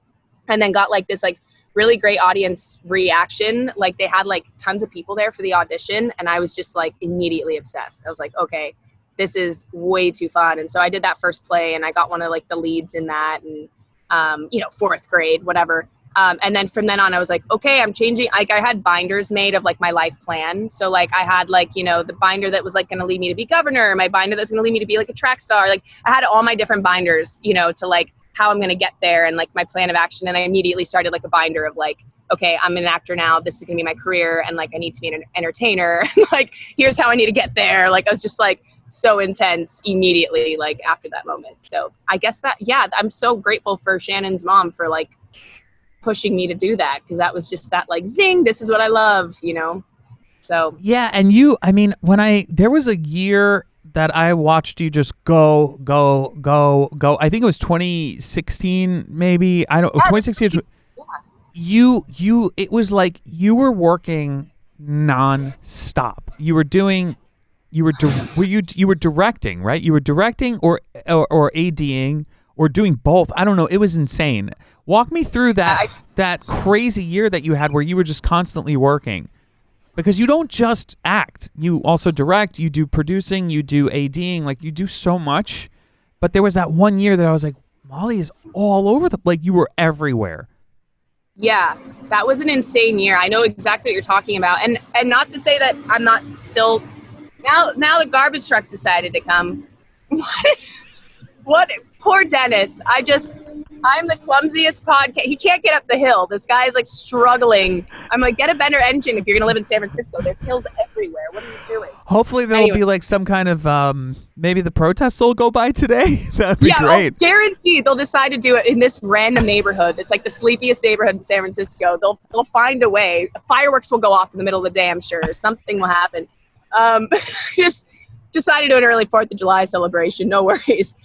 and then got like this like really great audience reaction. Like they had like tons of people there for the audition, and I was just like immediately obsessed. I was like, okay, this is way too fun. And so I did that first play, and I got one of like the leads in that, and you know, 4th grade, whatever. And then from then on, I was like, okay, I'm changing. Like I had binders made of like my life plan. So like I had like, you know, the binder that was like going to lead me to be governor, my binder that's going to lead me to be like a track star. Like I had all my different binders, you know, to like how I'm going to get there and like my plan of action. And I immediately started like a binder of like, okay, I'm an actor now. This is going to be my career. And like, I need to be an entertainer. Like, here's how I need to get there. Like, I was just like so intense immediately, like after that moment. So I guess that, yeah, I'm so grateful for Shannon's mom for like pushing me to do that. Cause that was just that like, zing, this is what I love, you know? So. Yeah. And you, I mean, there was a year that I watched you just go. I think it was 2016, maybe. I don't know, 2016. Yeah. It was like you were working nonstop. You were directing, right? You were directing or ADing or doing both. I don't know. It was insane. Walk me through that crazy year that you had where you were just constantly working. Because you don't just act. You also direct, you do producing, you do ADing, like you do so much. But there was that one year that I was like, Molly is all over like you were everywhere. Yeah, that was an insane year. I know exactly what you're talking about. And not to say that I'm not still, now the garbage trucks decided to come. What? Poor Dennis. I'm the clumsiest podcast. He can't get up the hill. This guy is like struggling. I'm like, get a better engine if you're going to live in San Francisco. There's hills everywhere. What are you doing? Hopefully there'll be like some kind of, maybe the protests will go by today. That'd be great. Yeah, guaranteed they'll decide to do it in this random neighborhood. It's like the sleepiest neighborhood in San Francisco. They'll find a way. Fireworks will go off in the middle of the day, I'm sure. Something will happen. Just decided to do an early 4th of July celebration. No worries.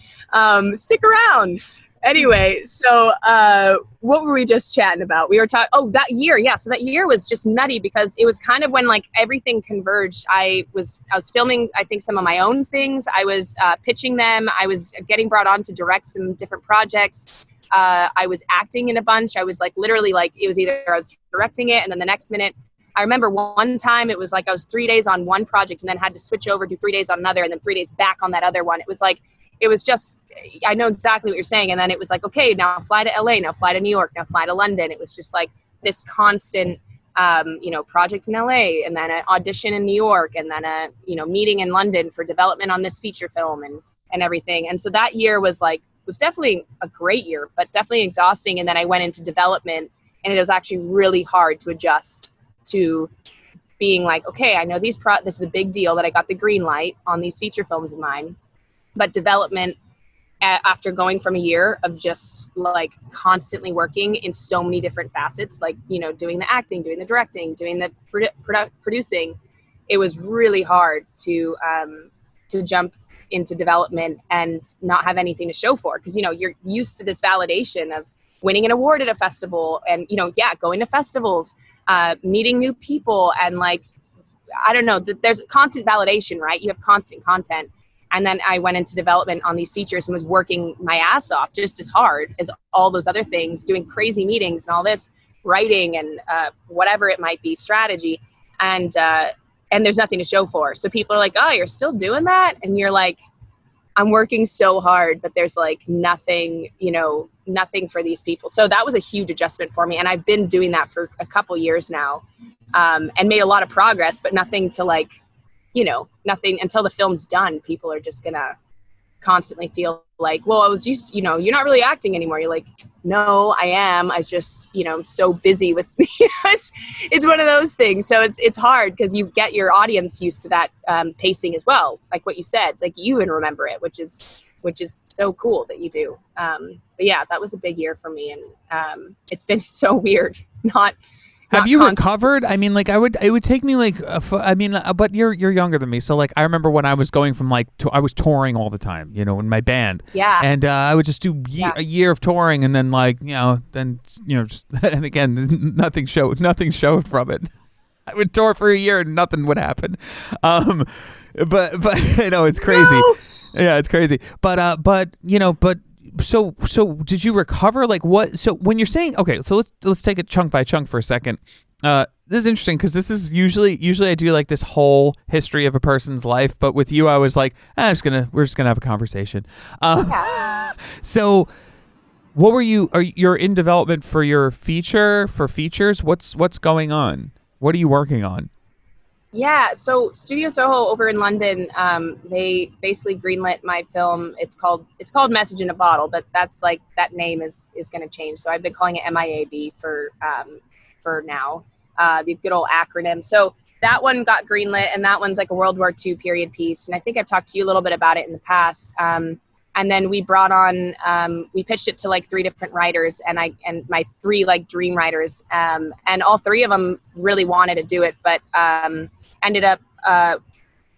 Stick around. Anyway, so what were we just chatting about? We were talking, that year. Yeah, so that year was just nutty because it was kind of when like everything converged. I was filming, I think, some of my own things. I was pitching them. I was getting brought on to direct some different projects. I was acting in a bunch. I was like literally like, it was either I was directing it and then the next minute, I remember one time it was like I was 3 days on one project and then had to switch over, do 3 days on another, and then 3 days back on that other one. It was just, I know exactly what you're saying. And then it was like, okay, now fly to LA, now fly to New York, now fly to London. It was just like this constant, project in LA, and then an audition in New York, and then a, meeting in London for development on this feature film and everything. And so that year was definitely a great year, but definitely exhausting. And then I went into development, and it was actually really hard to adjust to being like, okay, I know this is a big deal that I got the green light on these feature films of mine. But development, after going from a year of just like constantly working in so many different facets, like, doing the acting, doing the directing, doing the producing, it was really hard to jump into development and not have anything to show for. Because, you're used to this validation of winning an award at a festival and, going to festivals, meeting new people. And like, I don't know, there's constant validation, right? You have constant content. And then I went into development on these features and was working my ass off just as hard as all those other things, doing crazy meetings and all this writing and whatever it might be, strategy. And there's nothing to show for. So people are like, oh, you're still doing that? And you're like, I'm working so hard, but there's like nothing, nothing for these people. So that was a huge adjustment for me. And I've been doing that for a couple years now, and made a lot of progress, but nothing to like, nothing until the film's done. People are just gonna constantly feel like, well, I was used, you're not really acting anymore. You're like, no, I am. I just, I'm so busy with, it's one of those things. So it's hard because you get your audience used to that pacing as well. Like what you said, like you even remember it, which is so cool that you do. But yeah, that was a big year for me. And it's been so weird. Have you recovered? I mean, like it would take me like, but you're younger than me. So like, I remember when I was going from like, I was touring all the time, in my band. Yeah. And I would just do a year of touring and then like, just, and again, nothing showed from it. I would tour for a year and nothing would happen. But it's crazy. No! Yeah, it's crazy. But so did you recover? Like what? So when you're saying, okay, so let's take it chunk by chunk for a second. This is interesting because this is usually I do like this whole history of a person's life, but with you, I was like, we're just gonna have a conversation. So what were you're in development for your features? What's going on? What are you working on? Yeah, so Studio Soho over in London, they basically greenlit my film. It's called Message in a Bottle, but that's like that name is going to change. So I've been calling it MIAB for now, the good old acronym. So that one got greenlit, and that one's like a World War II period piece. And I think I've talked to you a little bit about it in the past. And then we brought on, we pitched it to like 3 different writers, and my 3 like dream writers, and all 3 of them really wanted to do it, but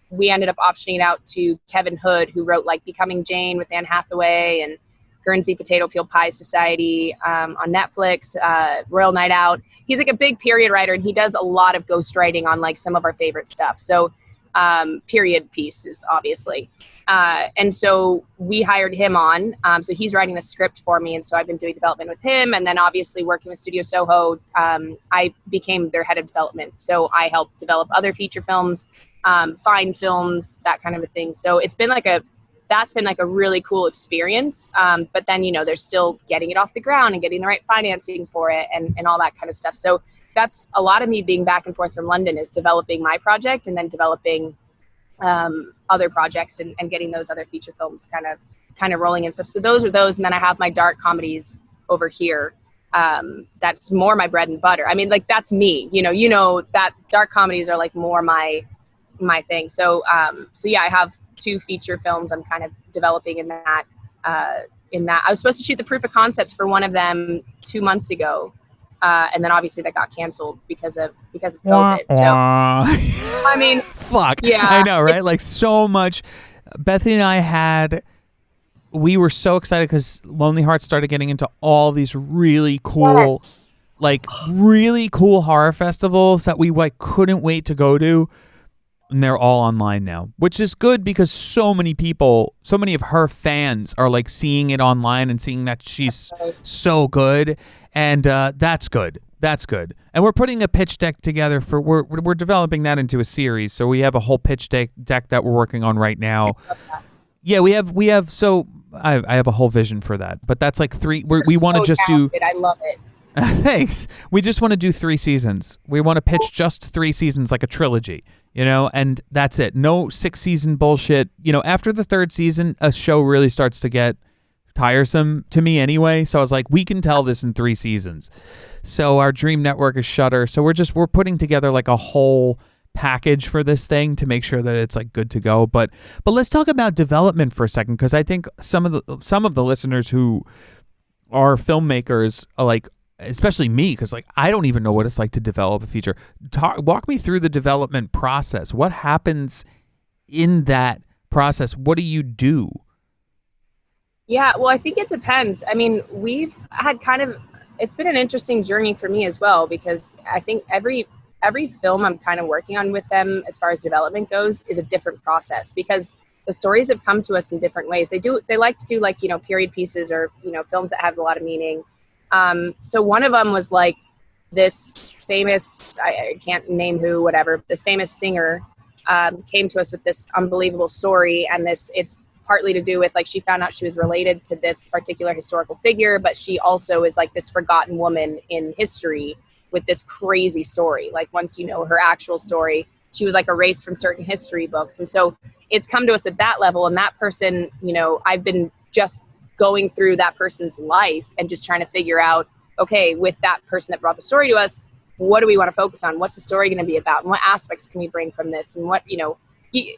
we ended up optioning it out to Kevin Hood, who wrote like Becoming Jane with Anne Hathaway and Guernsey Potato Peel Pie Society on Netflix, Royal Night Out. He's like a big period writer, and he does a lot of ghostwriting on like some of our favorite stuff. So period pieces, obviously. And so we hired him on. So he's writing the script for me. And so I've been doing development with him. And then obviously working with Studio Soho, I became their head of development. So I helped develop other feature films, find films, that kind of a thing. So it's been that's been like a really cool experience. But then, they're still getting it off the ground and getting the right financing for it and all that kind of stuff. So that's a lot of me being back and forth from London, is developing my project and then developing other projects and getting those other feature films kind of rolling and stuff. So those are those. And then I have my dark comedies over here. That's more my bread and butter. I mean, like that's me, that dark comedies are like more my thing. So yeah, I have 2 feature films I'm kind of developing in that. I was supposed to shoot the proof of concept for one of them 2 months ago. And then obviously that got canceled because of COVID. So, I mean, fuck. Yeah, I know, right? Like so much. Bethany and I we were so excited because Lonely Hearts started getting into all these really cool, yes. really cool horror festivals that we like couldn't wait to go to. And they're all online now, which is good because so many of her fans are like seeing it online and seeing that she's so good. And that's good. That's good. And we're putting a pitch deck together we're developing that into a series. So we have a whole pitch deck that we're working on right now. Yeah, we have. So I have a whole vision for that. But that's like 3. We want to just do. I love it. Thanks. We just want to do 3 seasons. We want to pitch just 3 seasons, like a trilogy. And that's it. No 6-season bullshit. After the 3rd season, a show really starts to get tiresome to me anyway. So I was like, we can tell this in 3 seasons. So our dream network is Shudder. So we're putting together like a whole package for this thing to make sure that it's like good to go. But let's talk about development for a second, because I think some of the listeners who are filmmakers are like, especially me, because like I don't even know what it's like to develop a feature. Walk me through the development process. What happens in that process? What do you do? Yeah, well, I think it depends. I mean, we've had it's been an interesting journey for me as well, because I think every film I'm kind of working on with them as far as development goes is a different process, because the stories have come to us in different ways. They like to do like, period pieces or, films that have a lot of meaning. So one of them was like this famous, I can't name who, whatever, this famous singer came to us with this unbelievable story. And it's partly to do with like, she found out she was related to this particular historical figure, but she also is like this forgotten woman in history with this crazy story. Like once you know her actual story, she was like erased from certain history books. And so it's come to us at that level. And that person, I've been just going through that person's life and just trying to figure out, okay, with that person that brought the story to us, what do we want to focus on? What's the story going to be about? And what aspects can we bring from this? And what,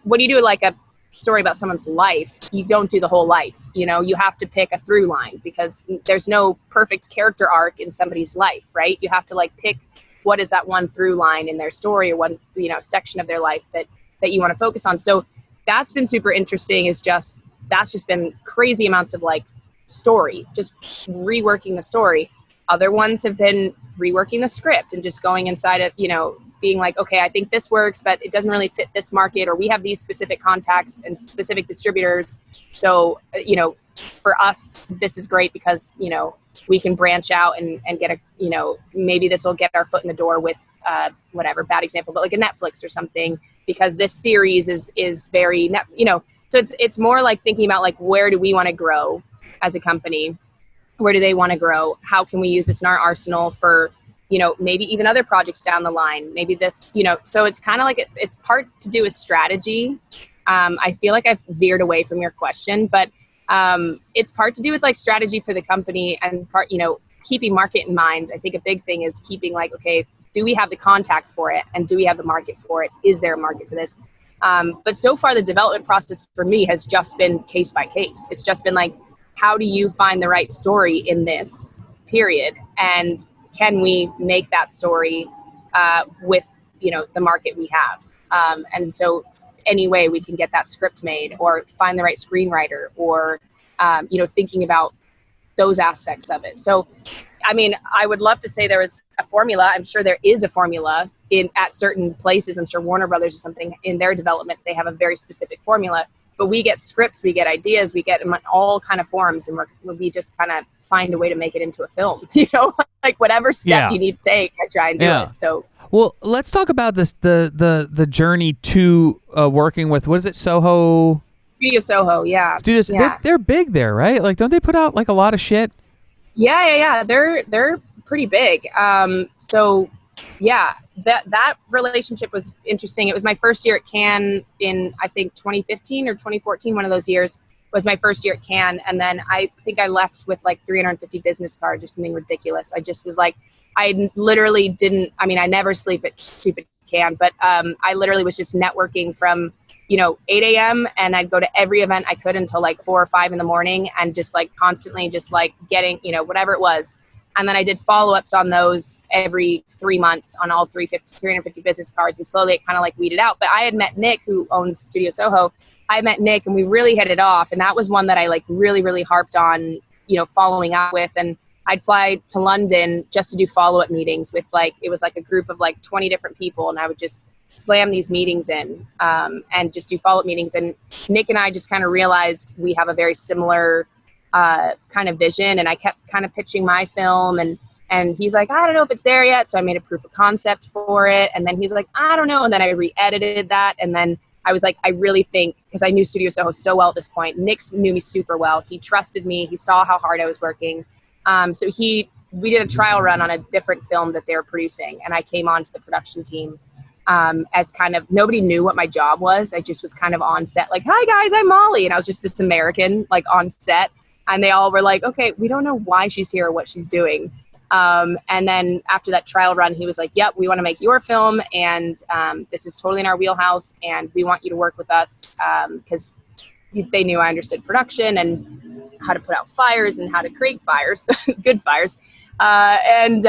when you do like a story about someone's life, you don't do the whole life. You have to pick a through line, because there's no perfect character arc in somebody's life, right? You have to like pick what is that one through line in their story, or one, section of their life that you want to focus on. So that's been super interesting. That's just been crazy amounts of like story, just reworking the story. Other ones have been reworking the script and just going inside of, being like, okay, I think this works, but it doesn't really fit this market, or we have these specific contacts and specific distributors. So, for us, this is great because, we can branch out and get maybe this will get our foot in the door with whatever, bad example, but like a Netflix or something, because this series is very, so it's more like thinking about like, where do we want to grow as a company? Where do they want to grow? How can we use this in our arsenal for, maybe even other projects down the line? Maybe this, so it's kind of like it's part to do with strategy. I feel like I've veered away from your question, but it's part to do with like strategy for the company, and part, keeping market in mind. I think a big thing is keeping like, okay, do we have the contacts for it? And do we have the market for it? Is there a market for this? But so far the development process for me has just been case by case. It's just been like, how do you find the right story in this period? And can we make that story with, the market we have? And so any way we can get that script made, or find the right screenwriter, or, thinking about those aspects of it. So, I mean, I would love to say there was a formula. I'm sure there is a formula at certain places. I'm sure Warner Brothers or something in their development, they have a very specific formula. But we get scripts, we get ideas, we get them in all kind of forms, and we just kind of find a way to make it into a film. Like whatever step you need to take, I try and do it. So, well, let's talk about this the journey to working with, what is it, Soho? Studio Soho, yeah. Studios, yeah. They're big there, right? Like, don't they put out like a lot of shit? Yeah. They're pretty big. So yeah, that relationship was interesting. It was my first year at Cannes in, I think, 2015 or 2014. One of those years was my first year at Cannes. And then I think I left with like 350 business cards or something ridiculous. I just was like, I literally didn't, I mean, I never sleep at stupid Cannes, but I literally was just networking from 8 a.m. and I'd go to every event I could until like 4 or 5 in the morning, and just like constantly just like getting, whatever it was. And then I did follow-ups on those every 3 months on all 350 business cards, and slowly it kind of like weeded out. But I had met Nick, who owns Studio Soho. I met Nick and we really hit it off. And that was one that I like really, really harped on, following up with. And I'd fly to London just to do follow-up meetings with it was like a group of like 20 different people. And I would just slam these meetings in and just do follow-up meetings. And Nick and I just kind of realized we have a very similar kind of vision. And I kept kind of pitching my film, and he's like, I don't know if it's there yet. So I made a proof of concept for it. And then he's like, I don't know. And then I re-edited that. And then I was like, I really think, because I knew Studio Soho so well at this point, Nick knew me super well. He trusted me. He saw how hard I was working. So we did a trial run on a different film that they were producing. And I came onto the production team as kind of, nobody knew what my job was. I just was kind of on set, like, hi guys, I'm Molly. And I was just this American, like, on set. And they all were like, okay, we don't know why she's here or what she's doing. And then after that trial run, he was like, yep, we want to make your film. And this is totally in our wheelhouse. And we want you to work with us because they knew I understood production and how to put out fires and how to create fires, good fires, and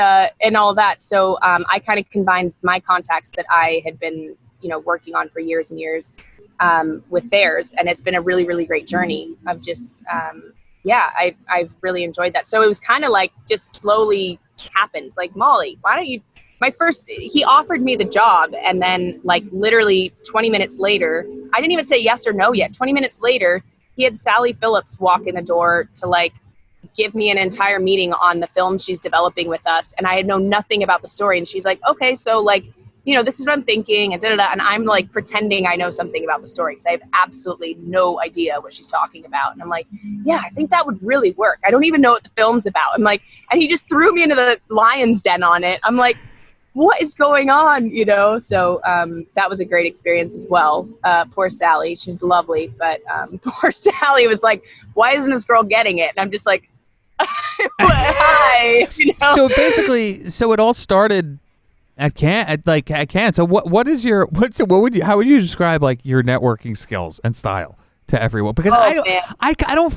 all that. So I kind of combined my contacts that I had been, working on for years and years with theirs. And it's been a really, really great journey of just, I've really enjoyed that. So it was kind of like just slowly happened. Like, Molly, why don't you, he offered me the job. And then like literally 20 minutes later, I didn't even say yes or no yet. 20 minutes later, he had Sally Phillips walk in the door to like give me an entire meeting on the film she's developing with us. And I had known nothing about the story. And she's like, okay, so like, this is what I'm thinking, and da-da-da. And I'm like pretending I know something about the story because I have absolutely no idea what she's talking about. And I'm like, yeah, I think that would really work. I don't even know what the film's about. I'm like, and he just threw me into the lion's den on it. I'm like, what is going on, you know? So that was a great experience as well. Poor Sally, she's lovely, but poor Sally was like, why isn't this girl getting it? And I'm just like, hi, you know? So basically, so it all started at Cannes. So what is your how would you describe like your networking skills and style to everyone? Because I don't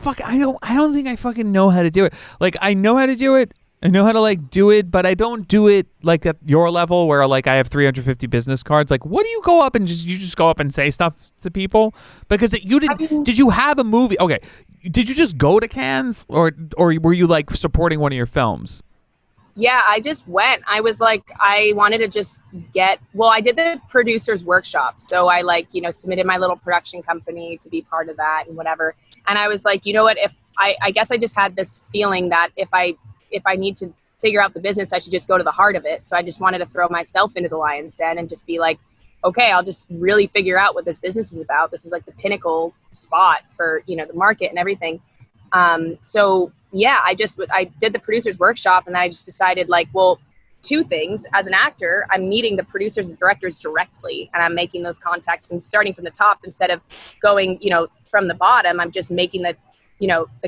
think I fucking know how to do it. Like I know how to do it. I know how to like do it, but I don't do it like at your level where like I have 350 business cards. Like, what do you go up and just go up and say stuff to people? Because you didn't. I mean, did you have a movie? Okay, did you just go to Cannes or were you like supporting one of your films? Yeah, I just went. I was like, I wanted to just I did the producers workshop. So I like, you know, submitted my little production company to be part of that and whatever. And I was like, you know what, if I guess I just had this feeling that if I need to figure out the business, I should just go to the heart of it. So I just wanted to throw myself into the lion's den and just be like, okay, I'll just really figure out what this business is about. This is like the pinnacle spot for, you know, the market and everything. So yeah, I did the producers workshop and I just decided like, well, two things. As an actor, I'm meeting the producers and directors directly and I'm making those contacts and starting from the top instead of going, you know, from the bottom. I'm just making the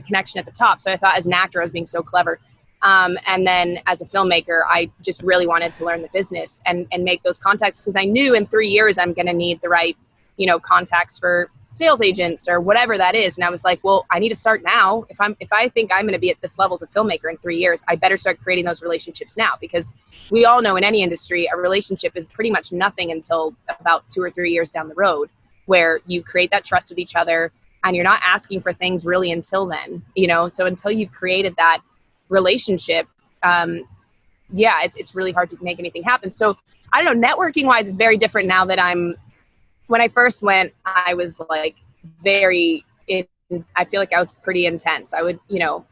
connection at the top. So I thought as an actor, I was being so clever. And then as a filmmaker, I just really wanted to learn the business and make those contacts because I knew in 3 years I'm going to need the right, you know, contacts for sales agents or whatever that is. And I was like, well, I need to start now. If I think I'm going to be at this level as a filmmaker in 3 years, I better start creating those relationships now because we all know in any industry, a relationship is pretty much nothing until about 2 or 3 years down the road where you create that trust with each other and you're not asking for things really until then, you know, so until you've created that relationship, it's really hard to make anything happen. So I don't know, networking wise is very different now that when I first went, I was like I feel like I was pretty intense. I would, you know,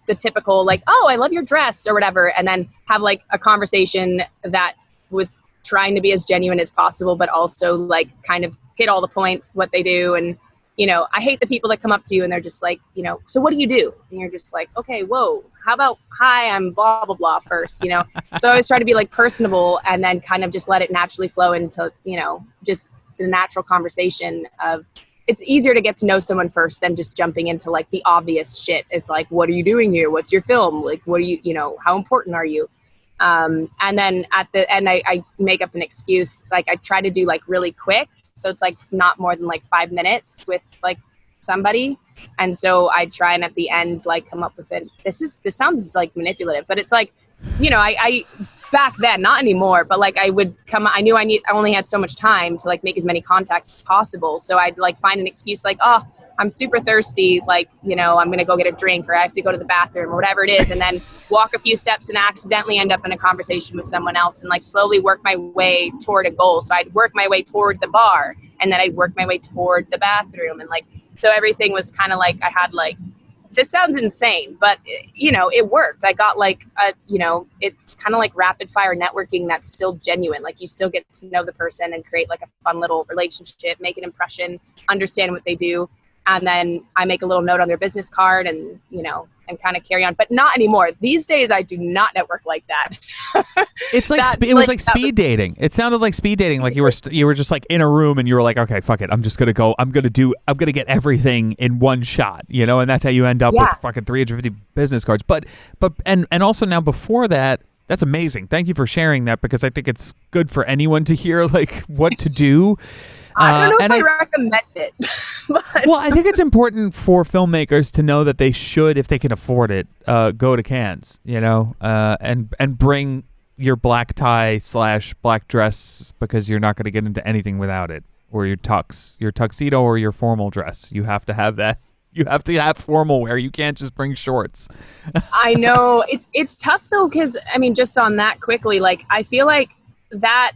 the typical like, oh, I love your dress or whatever. And then have like a conversation that was trying to be as genuine as possible, but also like kind of hit all the points, what they do. And, you know, I hate the people that come up to you and they're just like, you know, so what do you do? And you're just like, okay, whoa, how about, hi, I'm blah, blah, blah first, you know? So I always try to be like personable and then kind of just let it naturally flow into, you know, just the natural conversation of, it's easier to get to know someone first than just jumping into like the obvious shit. It's like, what are you doing here? What's your film? Like, what are you know, how important are you? And then at the end, I make up an excuse. Like I try to do like really quick. So it's like not more than like 5 minutes with like somebody. And so I try and at the end, like come up with it. This sounds like manipulative, but it's like, you know, I back then, not anymore, but like I knew I only had so much time to like make as many contacts as possible. So I'd like find an excuse like, oh, I'm super thirsty. Like, you know, I'm going to go get a drink or I have to go to the bathroom or whatever it is. And then walk a few steps and accidentally end up in a conversation with someone else and like slowly work my way toward a goal. So I'd work my way toward the bar and then I'd work my way toward the bathroom. And like, so everything was kind of like, I had like, this sounds insane, but you know, it worked. I got like, you know, it's kind of like rapid fire networking that's still genuine. Like you still get to know the person and create like a fun little relationship, make an impression, understand what they do. And then I make a little note on their business card and, you know, and kind of carry on, but not anymore. These days I do not network like that. It's like, it was like speed dating. It sounded like speed dating. Like you were just like in a room and you were like, okay, fuck it. I'm just going to go, I'm going to get everything in one shot, you know? And that's how you end up with fucking 350 business cards. But also now before that, that's amazing. Thank you for sharing that because I think it's good for anyone to hear like what to do. I don't know if I recommend it. Well, I think it's important for filmmakers to know that they should, if they can afford it, go to Cannes, you know, and bring your black tie / black dress because you're not going to get into anything without it, or your tuxedo or your formal dress. You have to have that. You have to have formal wear. You can't just bring shorts. I know it's tough though, because I mean, just on that quickly, like I feel like that.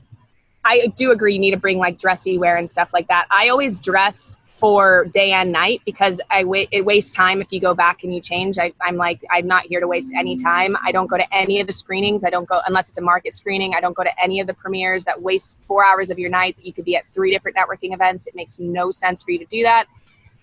I do agree you need to bring like dressy wear and stuff like that. I always dress for day and night because it wastes time if you go back and you change. I'm like, I'm not here to waste any time. I don't go to any of the screenings. I don't go, unless it's a market screening. I don't go to any of the premieres that waste 4 hours of your night that you could be at 3 different networking events. It makes no sense for you to do that.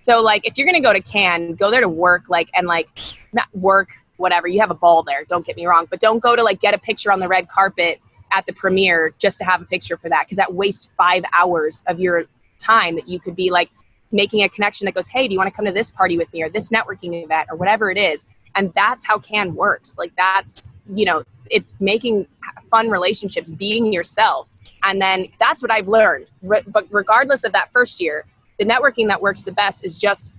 So like, if you're going to go to Cannes, go there to work, like, and like not work, whatever, you have a ball there. Don't get me wrong, but don't go to like get a picture on the red carpet at the premiere just to have a picture for that, because that wastes 5 hours of your time that you could be like making a connection that goes, hey, do you want to come to this party with me or this networking event or whatever it is. And that's how Cannes works. Like that's, it's making fun relationships, being yourself. And then that's what I've learned. But regardless of that first year, the networking that works the best is just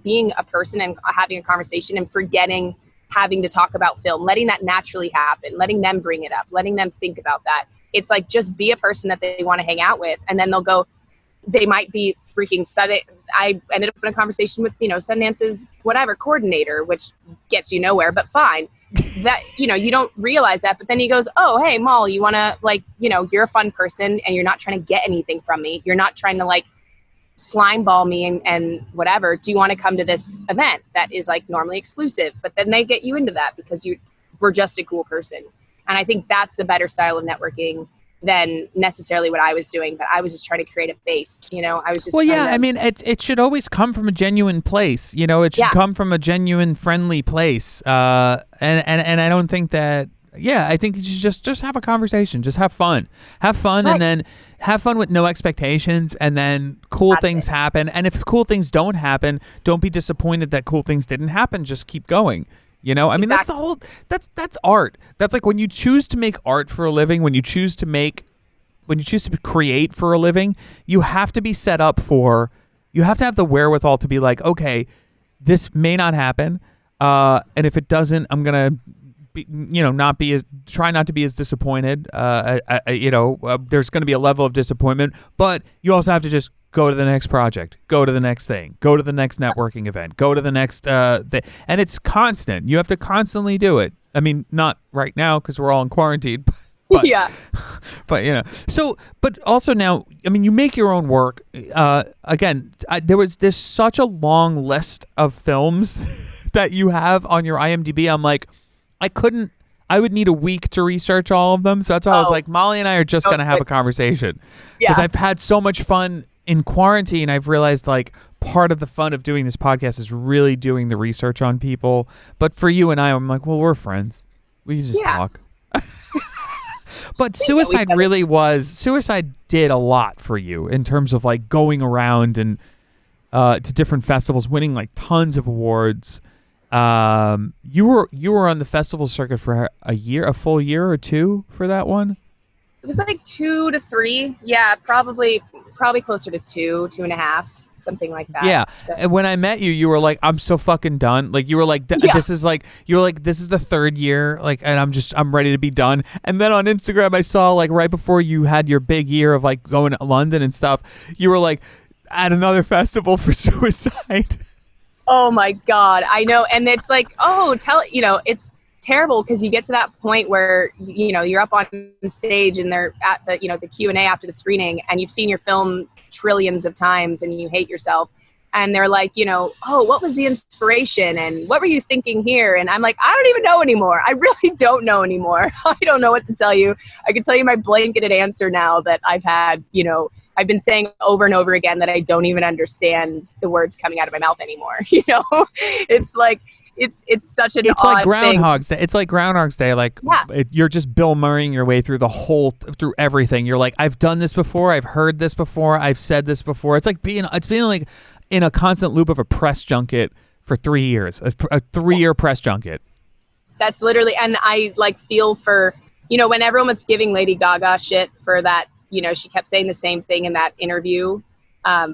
being a person and having a conversation and forgetting having to talk about film, letting that naturally happen, letting them bring it up, letting them think about that. It's like, just be a person that they want to hang out with. And then they'll go, they might be freaking Sundance. I ended up in a conversation with, Sundance's whatever coordinator, which gets you nowhere, but fine. That, you don't realize that. But then he goes, oh, hey, Mal, you want to you're a fun person and you're not trying to get anything from me. You're not trying to slime ball me and whatever. Do you want to come to this event that is normally exclusive? But then they get you into that because we're just a cool person. And I think that's the better style of networking than necessarily what I was doing. But I was just trying to create a base, I was just it should always come from a genuine place. It should come from a genuine, friendly place. And I don't think that. Yeah, I think you should just have a conversation, just have fun, right. And then have fun with no expectations, and then cool things happen. And if cool things don't happen, don't be disappointed that cool things didn't happen. Just keep going. Exactly. That's the whole. That's art. That's like when you choose to make art for a living, when you choose to create for a living, you have to be set up for. You have to have the wherewithal to be like, okay, this may not happen, and if it doesn't, I'm gonna. Try not to be as disappointed. There's going to be a level of disappointment, but you also have to just go to the next project, go to the next thing, go to the next networking event, go to the next thing. And it's constant. You have to constantly do it. I mean, not right now because we're all in quarantine. But, yeah. But, but also now, you make your own work. Again, there's such a long list of films that you have on your IMDb. I'm like, I would need a week to research all of them. So that's why I was like, Molly and I are just going to have a conversation. Because I've had so much fun in quarantine. I've realized part of the fun of doing this podcast is really doing the research on people. But for you and I, I'm like, well, we're friends. We can just talk. But Suicide did a lot for you in terms of going around and to different festivals, winning tons of awards. You were on the festival circuit for a full year or two for that one? It was 2 to 3. Yeah, probably closer to 2.5, something like that. Yeah. So. And when I met you, you were like, I'm so fucking done. You were like, this is this is the third year. And I'm ready to be done. And then on Instagram, I saw right before you had your big year of going to London and stuff, you were at another festival for Suicide. Oh my God, I know. And it's it's terrible because you get to that point where, you're up on stage and they're at the Q&A after the screening and you've seen your film trillions of times and you hate yourself. And they're like, oh, what was the inspiration? And what were you thinking here? And I'm like, I don't even know anymore. I really don't know anymore. I don't know what to tell you. I can tell you my blanketed answer now that I've had, I've been saying over and over again that I don't even understand the words coming out of my mouth anymore. It's it's such an odd like Groundhog's Day. It's like Groundhog's Day. You're just Bill Murraying your way through through everything. You're like, I've done this before. I've heard this before. I've said this before. It's being in a constant loop of a press junket for 3 years, a 3-year press junket. That's literally, and I feel for, when everyone was giving Lady Gaga shit for that, she kept saying the same thing in that interview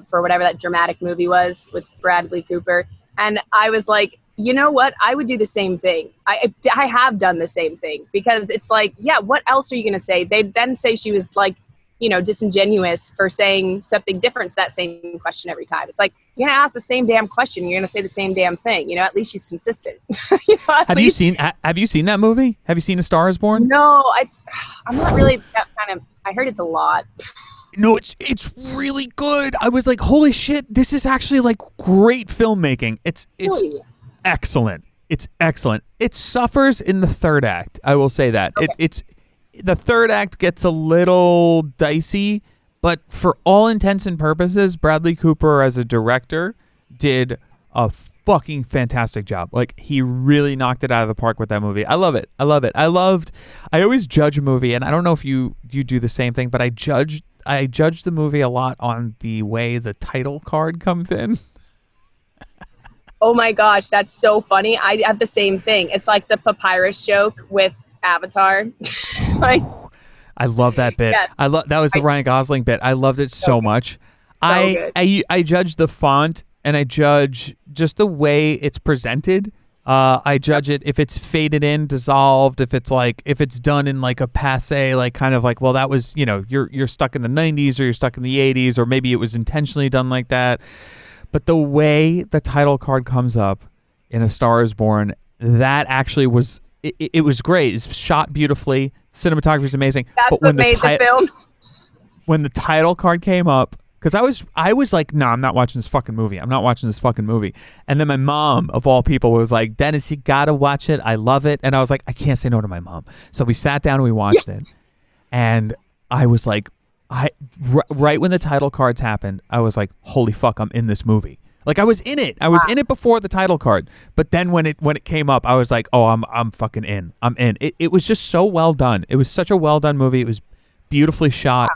for whatever that dramatic movie was with Bradley Cooper. And I was like, you know what? I would do the same thing. I have done the same thing because it's what else are you going to say? They'd then say she was disingenuous for saying something different to that same question every time. It's you're going to ask the same damn question. You're going to say the same damn thing. At least she's consistent. Have you seen that movie? Have you seen A Star Is Born? No, I'm not really that kind of, I heard it's a lot. No, it's really good. I was like, holy shit, this is actually great filmmaking. It's really? Excellent. It's excellent. It suffers in the third act. I will say that. Okay. The third act gets a little dicey, but for all intents and purposes, Bradley Cooper as a director did a fucking fantastic job. Like, he really knocked it out of the park with that movie. I love it. I love it. I always judge a movie, and I don't know if you do the same thing, but I judge the movie a lot on the way the title card comes in. Oh my gosh, that's so funny. I have the same thing. It's like the papyrus joke with Avatar. Like, I love that bit. yeah, That was the Ryan Gosling bit. I loved it so much. good. I judge the font, and I judge just the way it's presented. I judge it if it's faded in, dissolved, if it's done in like a passe, like kind of like, well, that was, you're stuck in the 90s or you're stuck in the 80s, or maybe it was intentionally done like that. But the way the title card comes up in A Star Is Born, that actually was, it was great. It's shot beautifully. Cinematography is amazing. That's but what made the film. When the title card came up, because I was like, no, I'm not watching this fucking movie. I'm not watching this fucking movie. And then my mom, of all people, was like, Dennis, you gotta watch it. I love it. And I was like, I can't say no to my mom. So we sat down and we watched it. And I was like, right when the title cards happened, I was like, holy fuck, I'm in this movie. Like, I was in it. I was in it before the title card. But then when it came up, I was like, oh, I'm fucking in. I'm in. It was just so well done. It was such a well done movie. It was beautifully shot,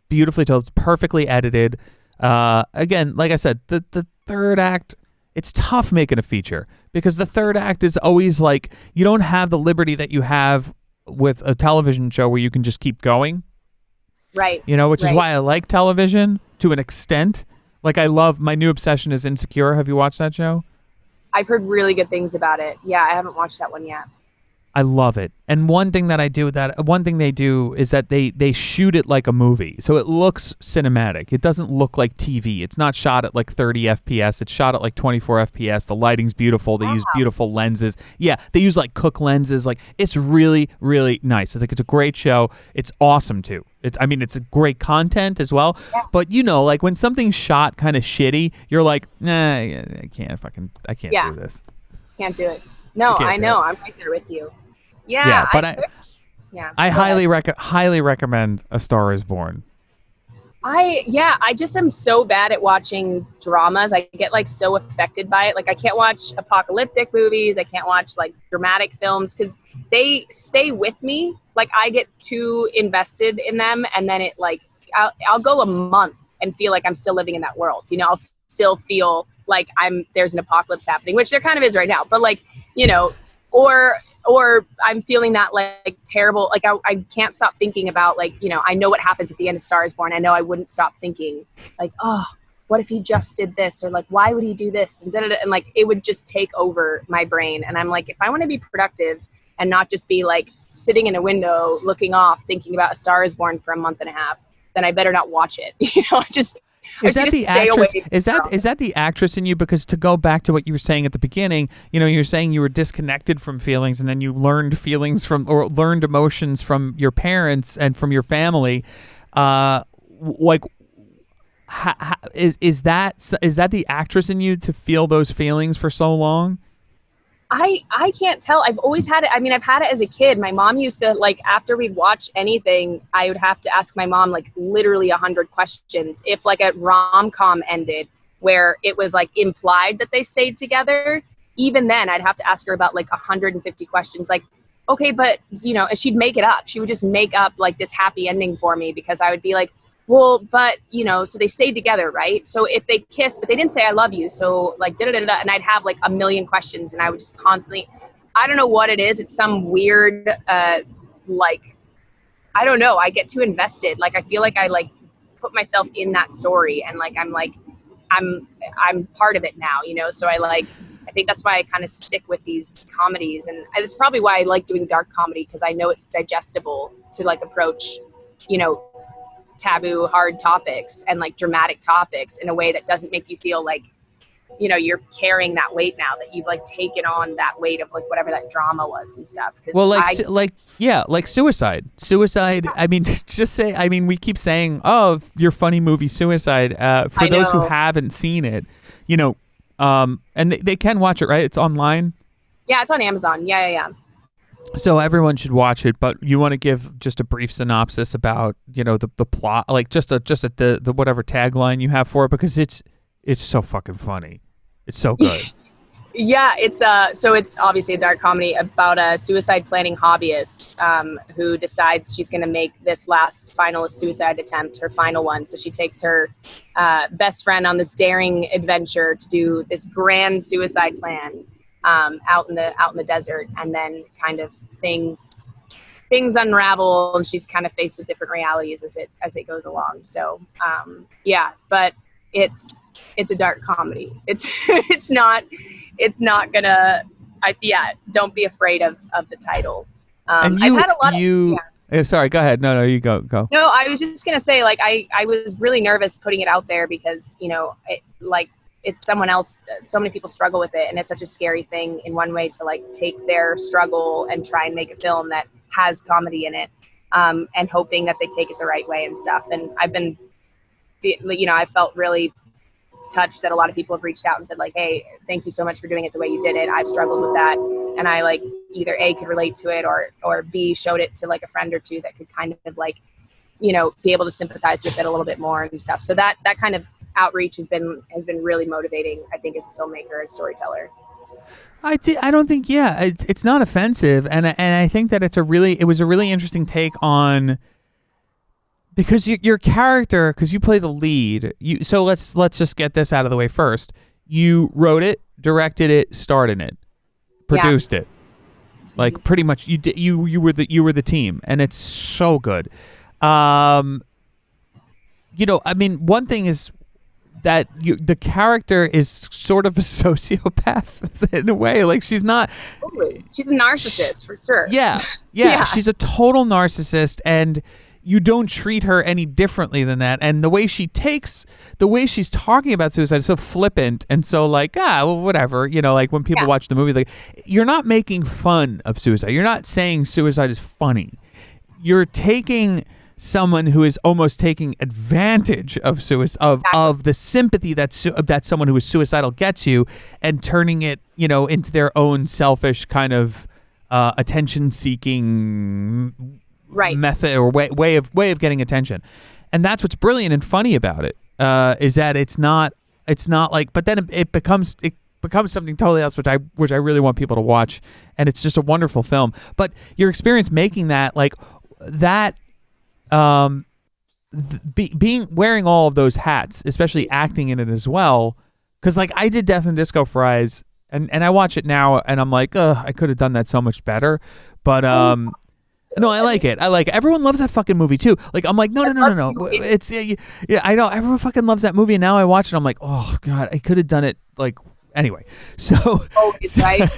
beautifully told, perfectly edited. Again, like I said, the third act, it's tough making a feature because the third act is always like, you don't have the liberty that you have with a television show where you can just keep going. Right. Which is why I like television to an extent. Like, I love, my new obsession is Insecure. Have you watched that show? I've heard really good things about it. Yeah, I haven't watched that one yet. I love it. And one thing they do is that they shoot it like a movie. So it looks cinematic. It doesn't look like TV. It's not shot at like 30 FPS. It's shot at like 24 FPS. The lighting's beautiful. They use beautiful lenses. Yeah, they use like Cook lenses. Like, it's really, really nice. It's a great show. It's awesome too. It's a great content as well. Yeah. But like when something's shot kind of shitty, you're like, nah, I can't do this. Can't do it. No, I know. I'm right there with you. Yeah, but I highly recommend A Star Is Born. I just am so bad at watching dramas. I get like so affected by it. Like, I can't watch apocalyptic movies. I can't watch like dramatic films because they stay with me. Like, I get too invested in them, and then it like I'll go a month and feel like I'm still living in that world. I'll still feel like there's an apocalypse happening, which there kind of is right now. But like, or I'm feeling that like terrible, like I can't stop thinking about like, I know what happens at the end of Star Is Born. I know I wouldn't stop thinking like, oh, what if he just did this? Or like, why would he do this? And and like, it would just take over my brain. And I'm like, if I want to be productive and not just be like sitting in a window looking off, thinking about A Star Is Born for a month and a half, then I better not watch it. Is that the actress? Is that the actress in you? Because to go back to what you were saying at the beginning, you're saying you were disconnected from feelings, and then you learned feelings or learned emotions from your parents and from your family. Is that the actress in you to feel those feelings for so long? I can't tell. I've always had it. I mean, I've had it as a kid. My mom used to, like, after we'd watch anything, I would have to ask my mom, like, literally 100 questions. If, like, a rom-com ended where it was, like, implied that they stayed together, even then I'd have to ask her about, like, 150 questions. Like, okay, but, and she'd make it up. She would just make up, like, this happy ending for me because I would be like, well, but, so they stayed together, right? So if they kissed, but they didn't say I love you, so like da-da-da-da, and I'd have like a million questions, and I would just constantly, I don't know what it is. It's some weird, like, I don't know. I get too invested. Like, I feel like I like put myself in that story, and like, I'm part of it now, So I think that's why I kind of stick with these comedies, and it's probably why I like doing dark comedy, because I know it's digestible to like approach, taboo, hard topics and like dramatic topics in a way that doesn't make you feel like, you're carrying that weight now, that you've like taken on that weight of like whatever that drama was and stuff. Well, like suicide. I mean, we keep saying, oh, your funny movie Suicide. For those who haven't seen it, and they can watch it, right? It's online. Yeah, it's on Amazon. Yeah. So everyone should watch it, but you want to give just a brief synopsis about, the plot, like just the whatever tagline you have for it, because it's so fucking funny. It's so good. Yeah, so it's obviously a dark comedy about a suicide planning hobbyist who decides she's going to make this last final suicide attempt her final one. So she takes her best friend on this daring adventure to do this grand suicide plan out in the desert, and then kind of things unravel, and she's kind of faced with different realities as it goes along. So yeah, but it's a dark comedy. It's not gonna. Don't be afraid of the title. And I've had a lot you. Sorry, go ahead. No, you go. No, I was just gonna say, like, I was really nervous putting it out there because it's someone else. So many people struggle with it, and it's such a scary thing in one way to like take their struggle and try and make a film that has comedy in it, and hoping that they take it the right way and stuff. And I felt really touched that a lot of people have reached out and said like, hey, thank you so much for doing it the way you did it. I've struggled with that, and I like either A, could relate to it, or B, showed it to like a friend or two that could kind of like, be able to sympathize with it a little bit more and stuff. So that kind of outreach has been really motivating, I think, as a filmmaker and storyteller. I don't think it's not offensive, and I think that it was a really interesting take on, because your character, because you play the lead. So let's just get this out of the way first. You wrote it, directed it, starred in it, produced it. Like pretty much you were the team, and it's so good. I mean, one thing is that the character is sort of a sociopath in a way. Like she's not. Totally. She's a narcissist for sure. Yeah. She's a total narcissist, and you don't treat her any differently than that. And the way she's talking about suicide is so flippant and so like, well, whatever, like when people watch the movie, like, you're not making fun of suicide. You're not saying suicide is funny. You're taking someone who is almost taking advantage of suicide, of the sympathy that someone who is suicidal gets you, and turning it, into their own selfish kind of attention seeking method or way of getting attention. And that's what's brilliant and funny about it, is that it's not like, but then it becomes something totally else, which I really want people to watch, and it's just a wonderful film. But your experience making that, like that, being wearing all of those hats, especially acting in it as well, because like I did Death and Disco Fries, and I watch it now and I'm like, I could have done that so much better, but no, I like it. Everyone loves that fucking movie too. Like I'm like, no. It's I know everyone fucking loves that movie, and now I watch it, I'm like, oh god, I could have done it like anyway. So right.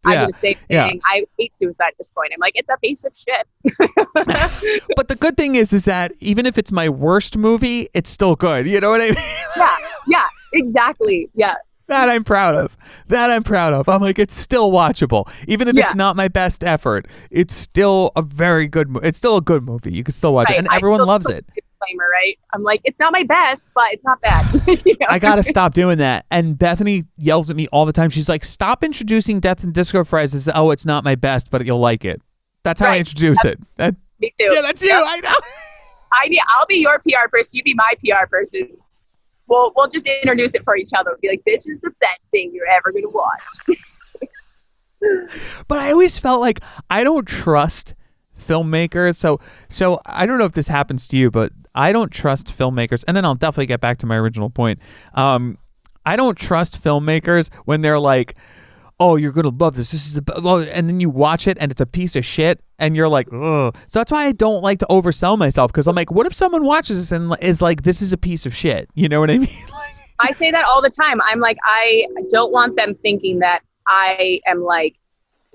I do the same thing. Yeah. I hate suicide at this point. I'm like, it's a piece of shit. But the good thing is that even if it's my worst movie, it's still good. You know what I mean? Yeah, exactly. Yeah. That I'm proud of. I'm like, it's still watchable. Even if it's not my best effort, it's still a very good movie. It's still a good movie. You can still watch it. And everyone loves it. Disclaimer, right? I'm like, it's not my best, but it's not bad. I got to stop doing that. And Bethany yells at me all the time. She's like, stop introducing Death and Disco Fries as, it's not my best, but you'll like it. That's how I introduce it. Me too. Yeah, that's you. I know. I'll be your PR person. You be my PR person. We'll just introduce it for each other. Be like, this is the best thing you're ever going to watch. But I always felt like I don't trust filmmakers. So I don't know if this happens to you, but I don't trust filmmakers. And then I'll definitely get back to my original point. I don't trust filmmakers when they're like, oh, you're going to love this. This is and then you watch it and it's a piece of shit and you're like, ugh. So that's why I don't like to oversell myself, because I'm like, what if someone watches this and is like, this is a piece of shit? You know what I mean? I say that all the time. I'm like, I don't want them thinking that I am like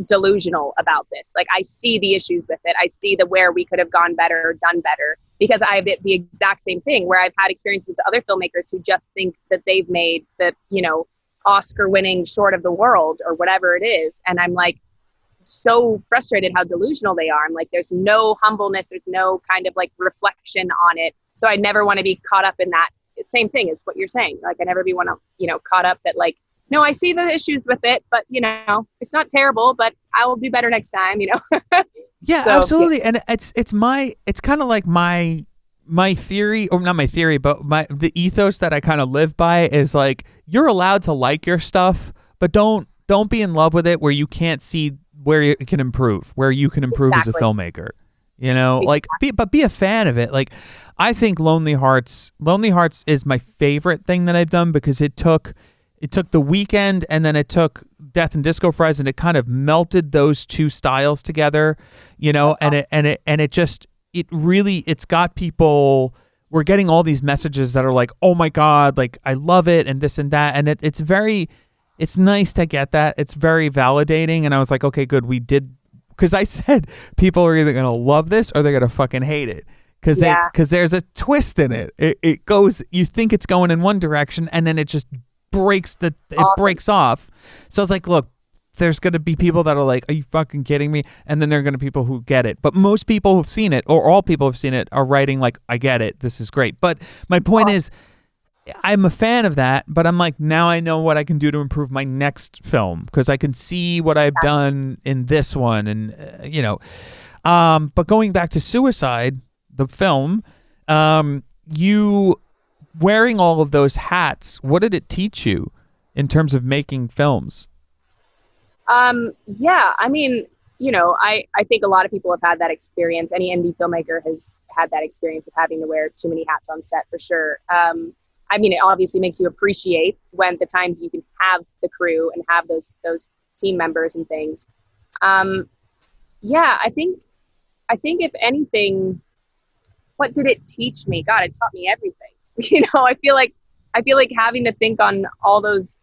delusional about this. Like, I see the issues with it. I see where we could have gone better or done better, because I have the exact same thing where I've had experiences with other filmmakers who just think that they've made the, Oscar-winning short of the world or whatever it is. And I'm like, so frustrated how delusional they are. I'm like, there's no humbleness. There's no kind of like reflection on it. So I never want to be caught up in that same thing as what you're saying. Like, I never want to, caught up that like, no, I see the issues with it, but it's not terrible, but I will do better next time, Yeah, so, absolutely. Yeah. And it's kind of like my my theory, or not my theory, but the ethos that I kind of live by is like, you're allowed to like your stuff, but don't be in love with it where you can't see where you can improve, where you can improve as a Exactly. filmmaker. You know, like Exactly. be a fan of it. Like, I think Lonely Hearts is my favorite thing that I've done, because it took The Weeknd, and then it took Death and Disco Fries, and it kind of melted those two styles together, you know, That's awesome. and it just, it really, it's got people, we're getting all these messages that are like, oh my God, like I love it, and this and that. And it's nice to get that. It's very validating. And I was like, okay, good. We did, because I said people are either going to love this or they're going to fucking hate it. Yeah. Because there's a twist in it. It goes, you think it's going in one direction, and then it just it Awesome. breaks off. So I was like, look, there's going to be people that are like, are you fucking kidding me? And then there are going to be people who get it. But most people who've seen it, or all people who've seen it, are writing like, I get it. This is great. But my point Awesome. is, I'm a fan of that, but I'm like, now I know what I can do to improve my next film, because I can see what I've done in this one. And, but going back to Suicide, the film, you wearing all of those hats, what did it teach you in terms of making films? Yeah, I mean, I think a lot of people have had that experience. Any indie filmmaker has had that experience of having to wear too many hats on set for sure. I mean, it obviously makes you appreciate when the times you can have the crew and have those team members and things. Um, yeah, I think if anything, what did it teach me? God, it taught me everything. I feel like having to think on all those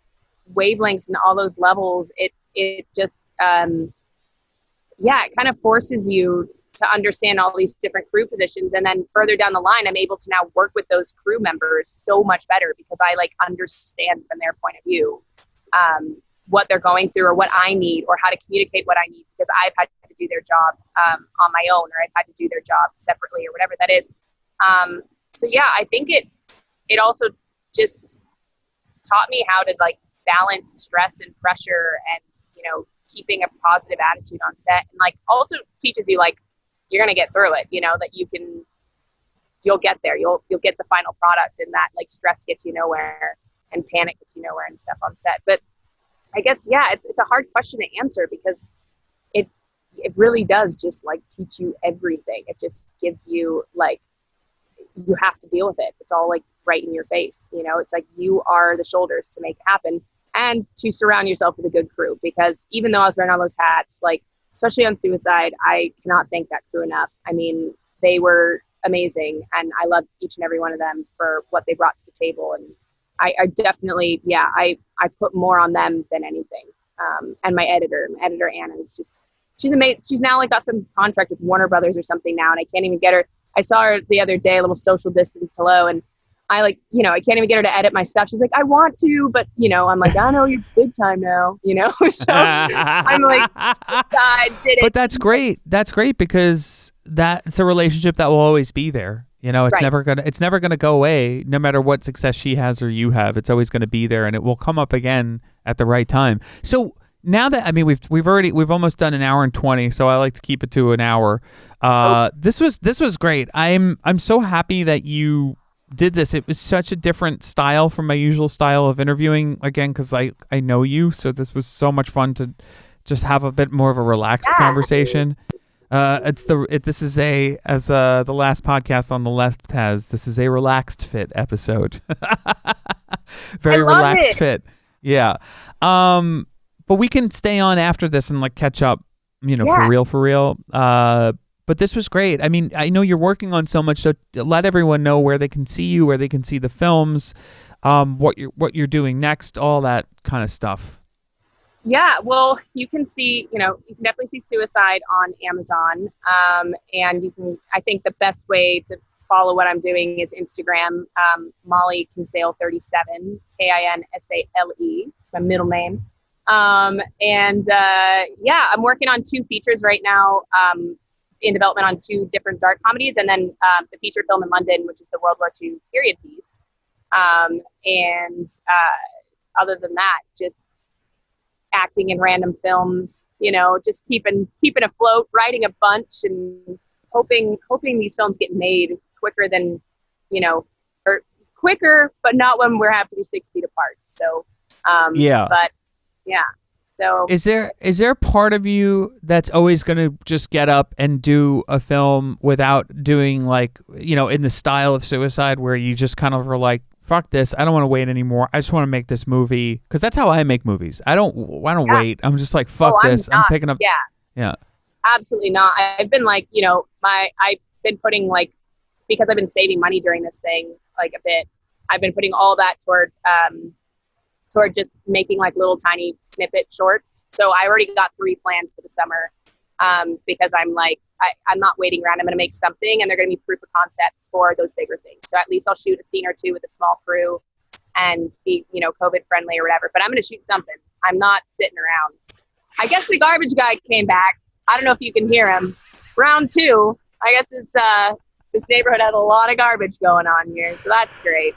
wavelengths and all those levels, it just yeah, it kind of forces you to understand all these different crew positions. And then further down the line, I'm able to now work with those crew members so much better because I like understand from their point of view what they're going through or what I need or how to communicate what I need, because I've had to do their job on my own, or I've had to do their job separately or whatever that is. So yeah, I think it also just taught me how to like balance stress and pressure and keeping a positive attitude on set, and like also teaches you like you're gonna get through it, that you'll get there, you'll get the final product, and that like stress gets you nowhere and panic gets you nowhere and stuff on set. But I guess yeah, it's a hard question to answer because it it really does just like teach you everything. It just gives you like you have to deal with it. It's all like right in your face. It's like you are the shoulders to make it happen and to surround yourself with a good crew. Because even though I was wearing all those hats, like especially on Suicide, I cannot thank that crew enough. I mean, they were amazing, and I love each and every one of them for what they brought to the table. And I definitely, yeah, I put more on them than anything. And my editor Anna is just she's amazing. She's now like got some contract with Warner Brothers or something now, and I can't even get her. I saw her the other day, a little social distance hello, and I like, I can't even get her to edit my stuff. She's like, I want to, but I'm like, I know you're big time now, so I'm like, I did But it. that's great. That's great, because that's a relationship that will always be there. Right. It's never gonna go away, no matter what success she has or you have. It's always gonna be there, and it will come up again at the right time. So now that, I mean, we've almost done an hour and 20, so I like to keep it to an hour. Oh, This was great. I'm so happy that you did this. It was such a different style from my usual style of interviewing, again, because I know you, so this was so much fun to just have a bit more of a relaxed yeah. conversation. This is the last podcast on the left has, this is a relaxed fit episode. I Very love relaxed it. fit. Yeah. But we can stay on after this and like catch up, for Yeah. real, for real. But this was great. I mean, I know you're working on so much, so let everyone know where they can see you, where they can see the films, what you're doing next, all that kind of stuff. Yeah, well, you can definitely see Suicide on Amazon. I think the best way to follow what I'm doing is Instagram, Molly Kinsale 37, Kinsale. It's my middle name. Yeah, I'm working on two features right now, in development on two different dark comedies, and then the feature film in London, which is the World War II period piece. And Other than that, just acting in random films, just keeping afloat, writing a bunch, and hoping these films get made quicker than, you know, or quicker, but not when we have to be 6 feet apart. So, Yeah. but yeah. So Is there a part of you that's always going to just get up and do a film without doing like, in the style of Suicide, where you just kind of are like, fuck this, I don't want to wait anymore, I just want to make this movie? Because that's how I make movies. I don't yeah. wait. I'm just like, fuck this, I'm not. picking up. Yeah, Yeah. absolutely not. I've been like, I've been putting like, because I've been saving money during this thing like a bit. I've been putting all that toward just making like little tiny snippet shorts. So I already got 3 planned for the summer, because I'm like, I'm not waiting around. I'm going to make something, and they're going to be proof of concepts for those bigger things. So at least I'll shoot a scene or 2 with a small crew and be, COVID friendly or whatever. But I'm going to shoot something. I'm not sitting around. I guess the garbage guy came back. I don't know if you can hear him. Round 2. I guess this neighborhood has a lot of garbage going on here, so that's great.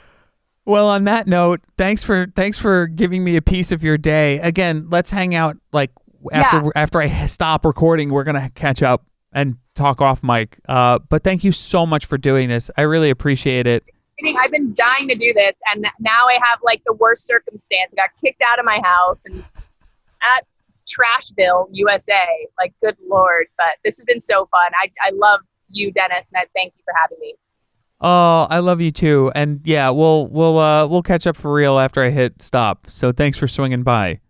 Well, on that note, thanks for giving me a piece of your day. Again, let's hang out like Yeah. after I stop recording. We're gonna catch up and talk off mic. But thank you so much for doing this. I really appreciate it. I've been dying to do this, and now I have like the worst circumstance. I got kicked out of my house and at Trashville, USA. Like, good Lord. But this has been so fun. I love you, Dennis, and I thank you for having me. Oh, I love you too. And yeah, we'll catch up for real after I hit stop. So thanks for swinging by.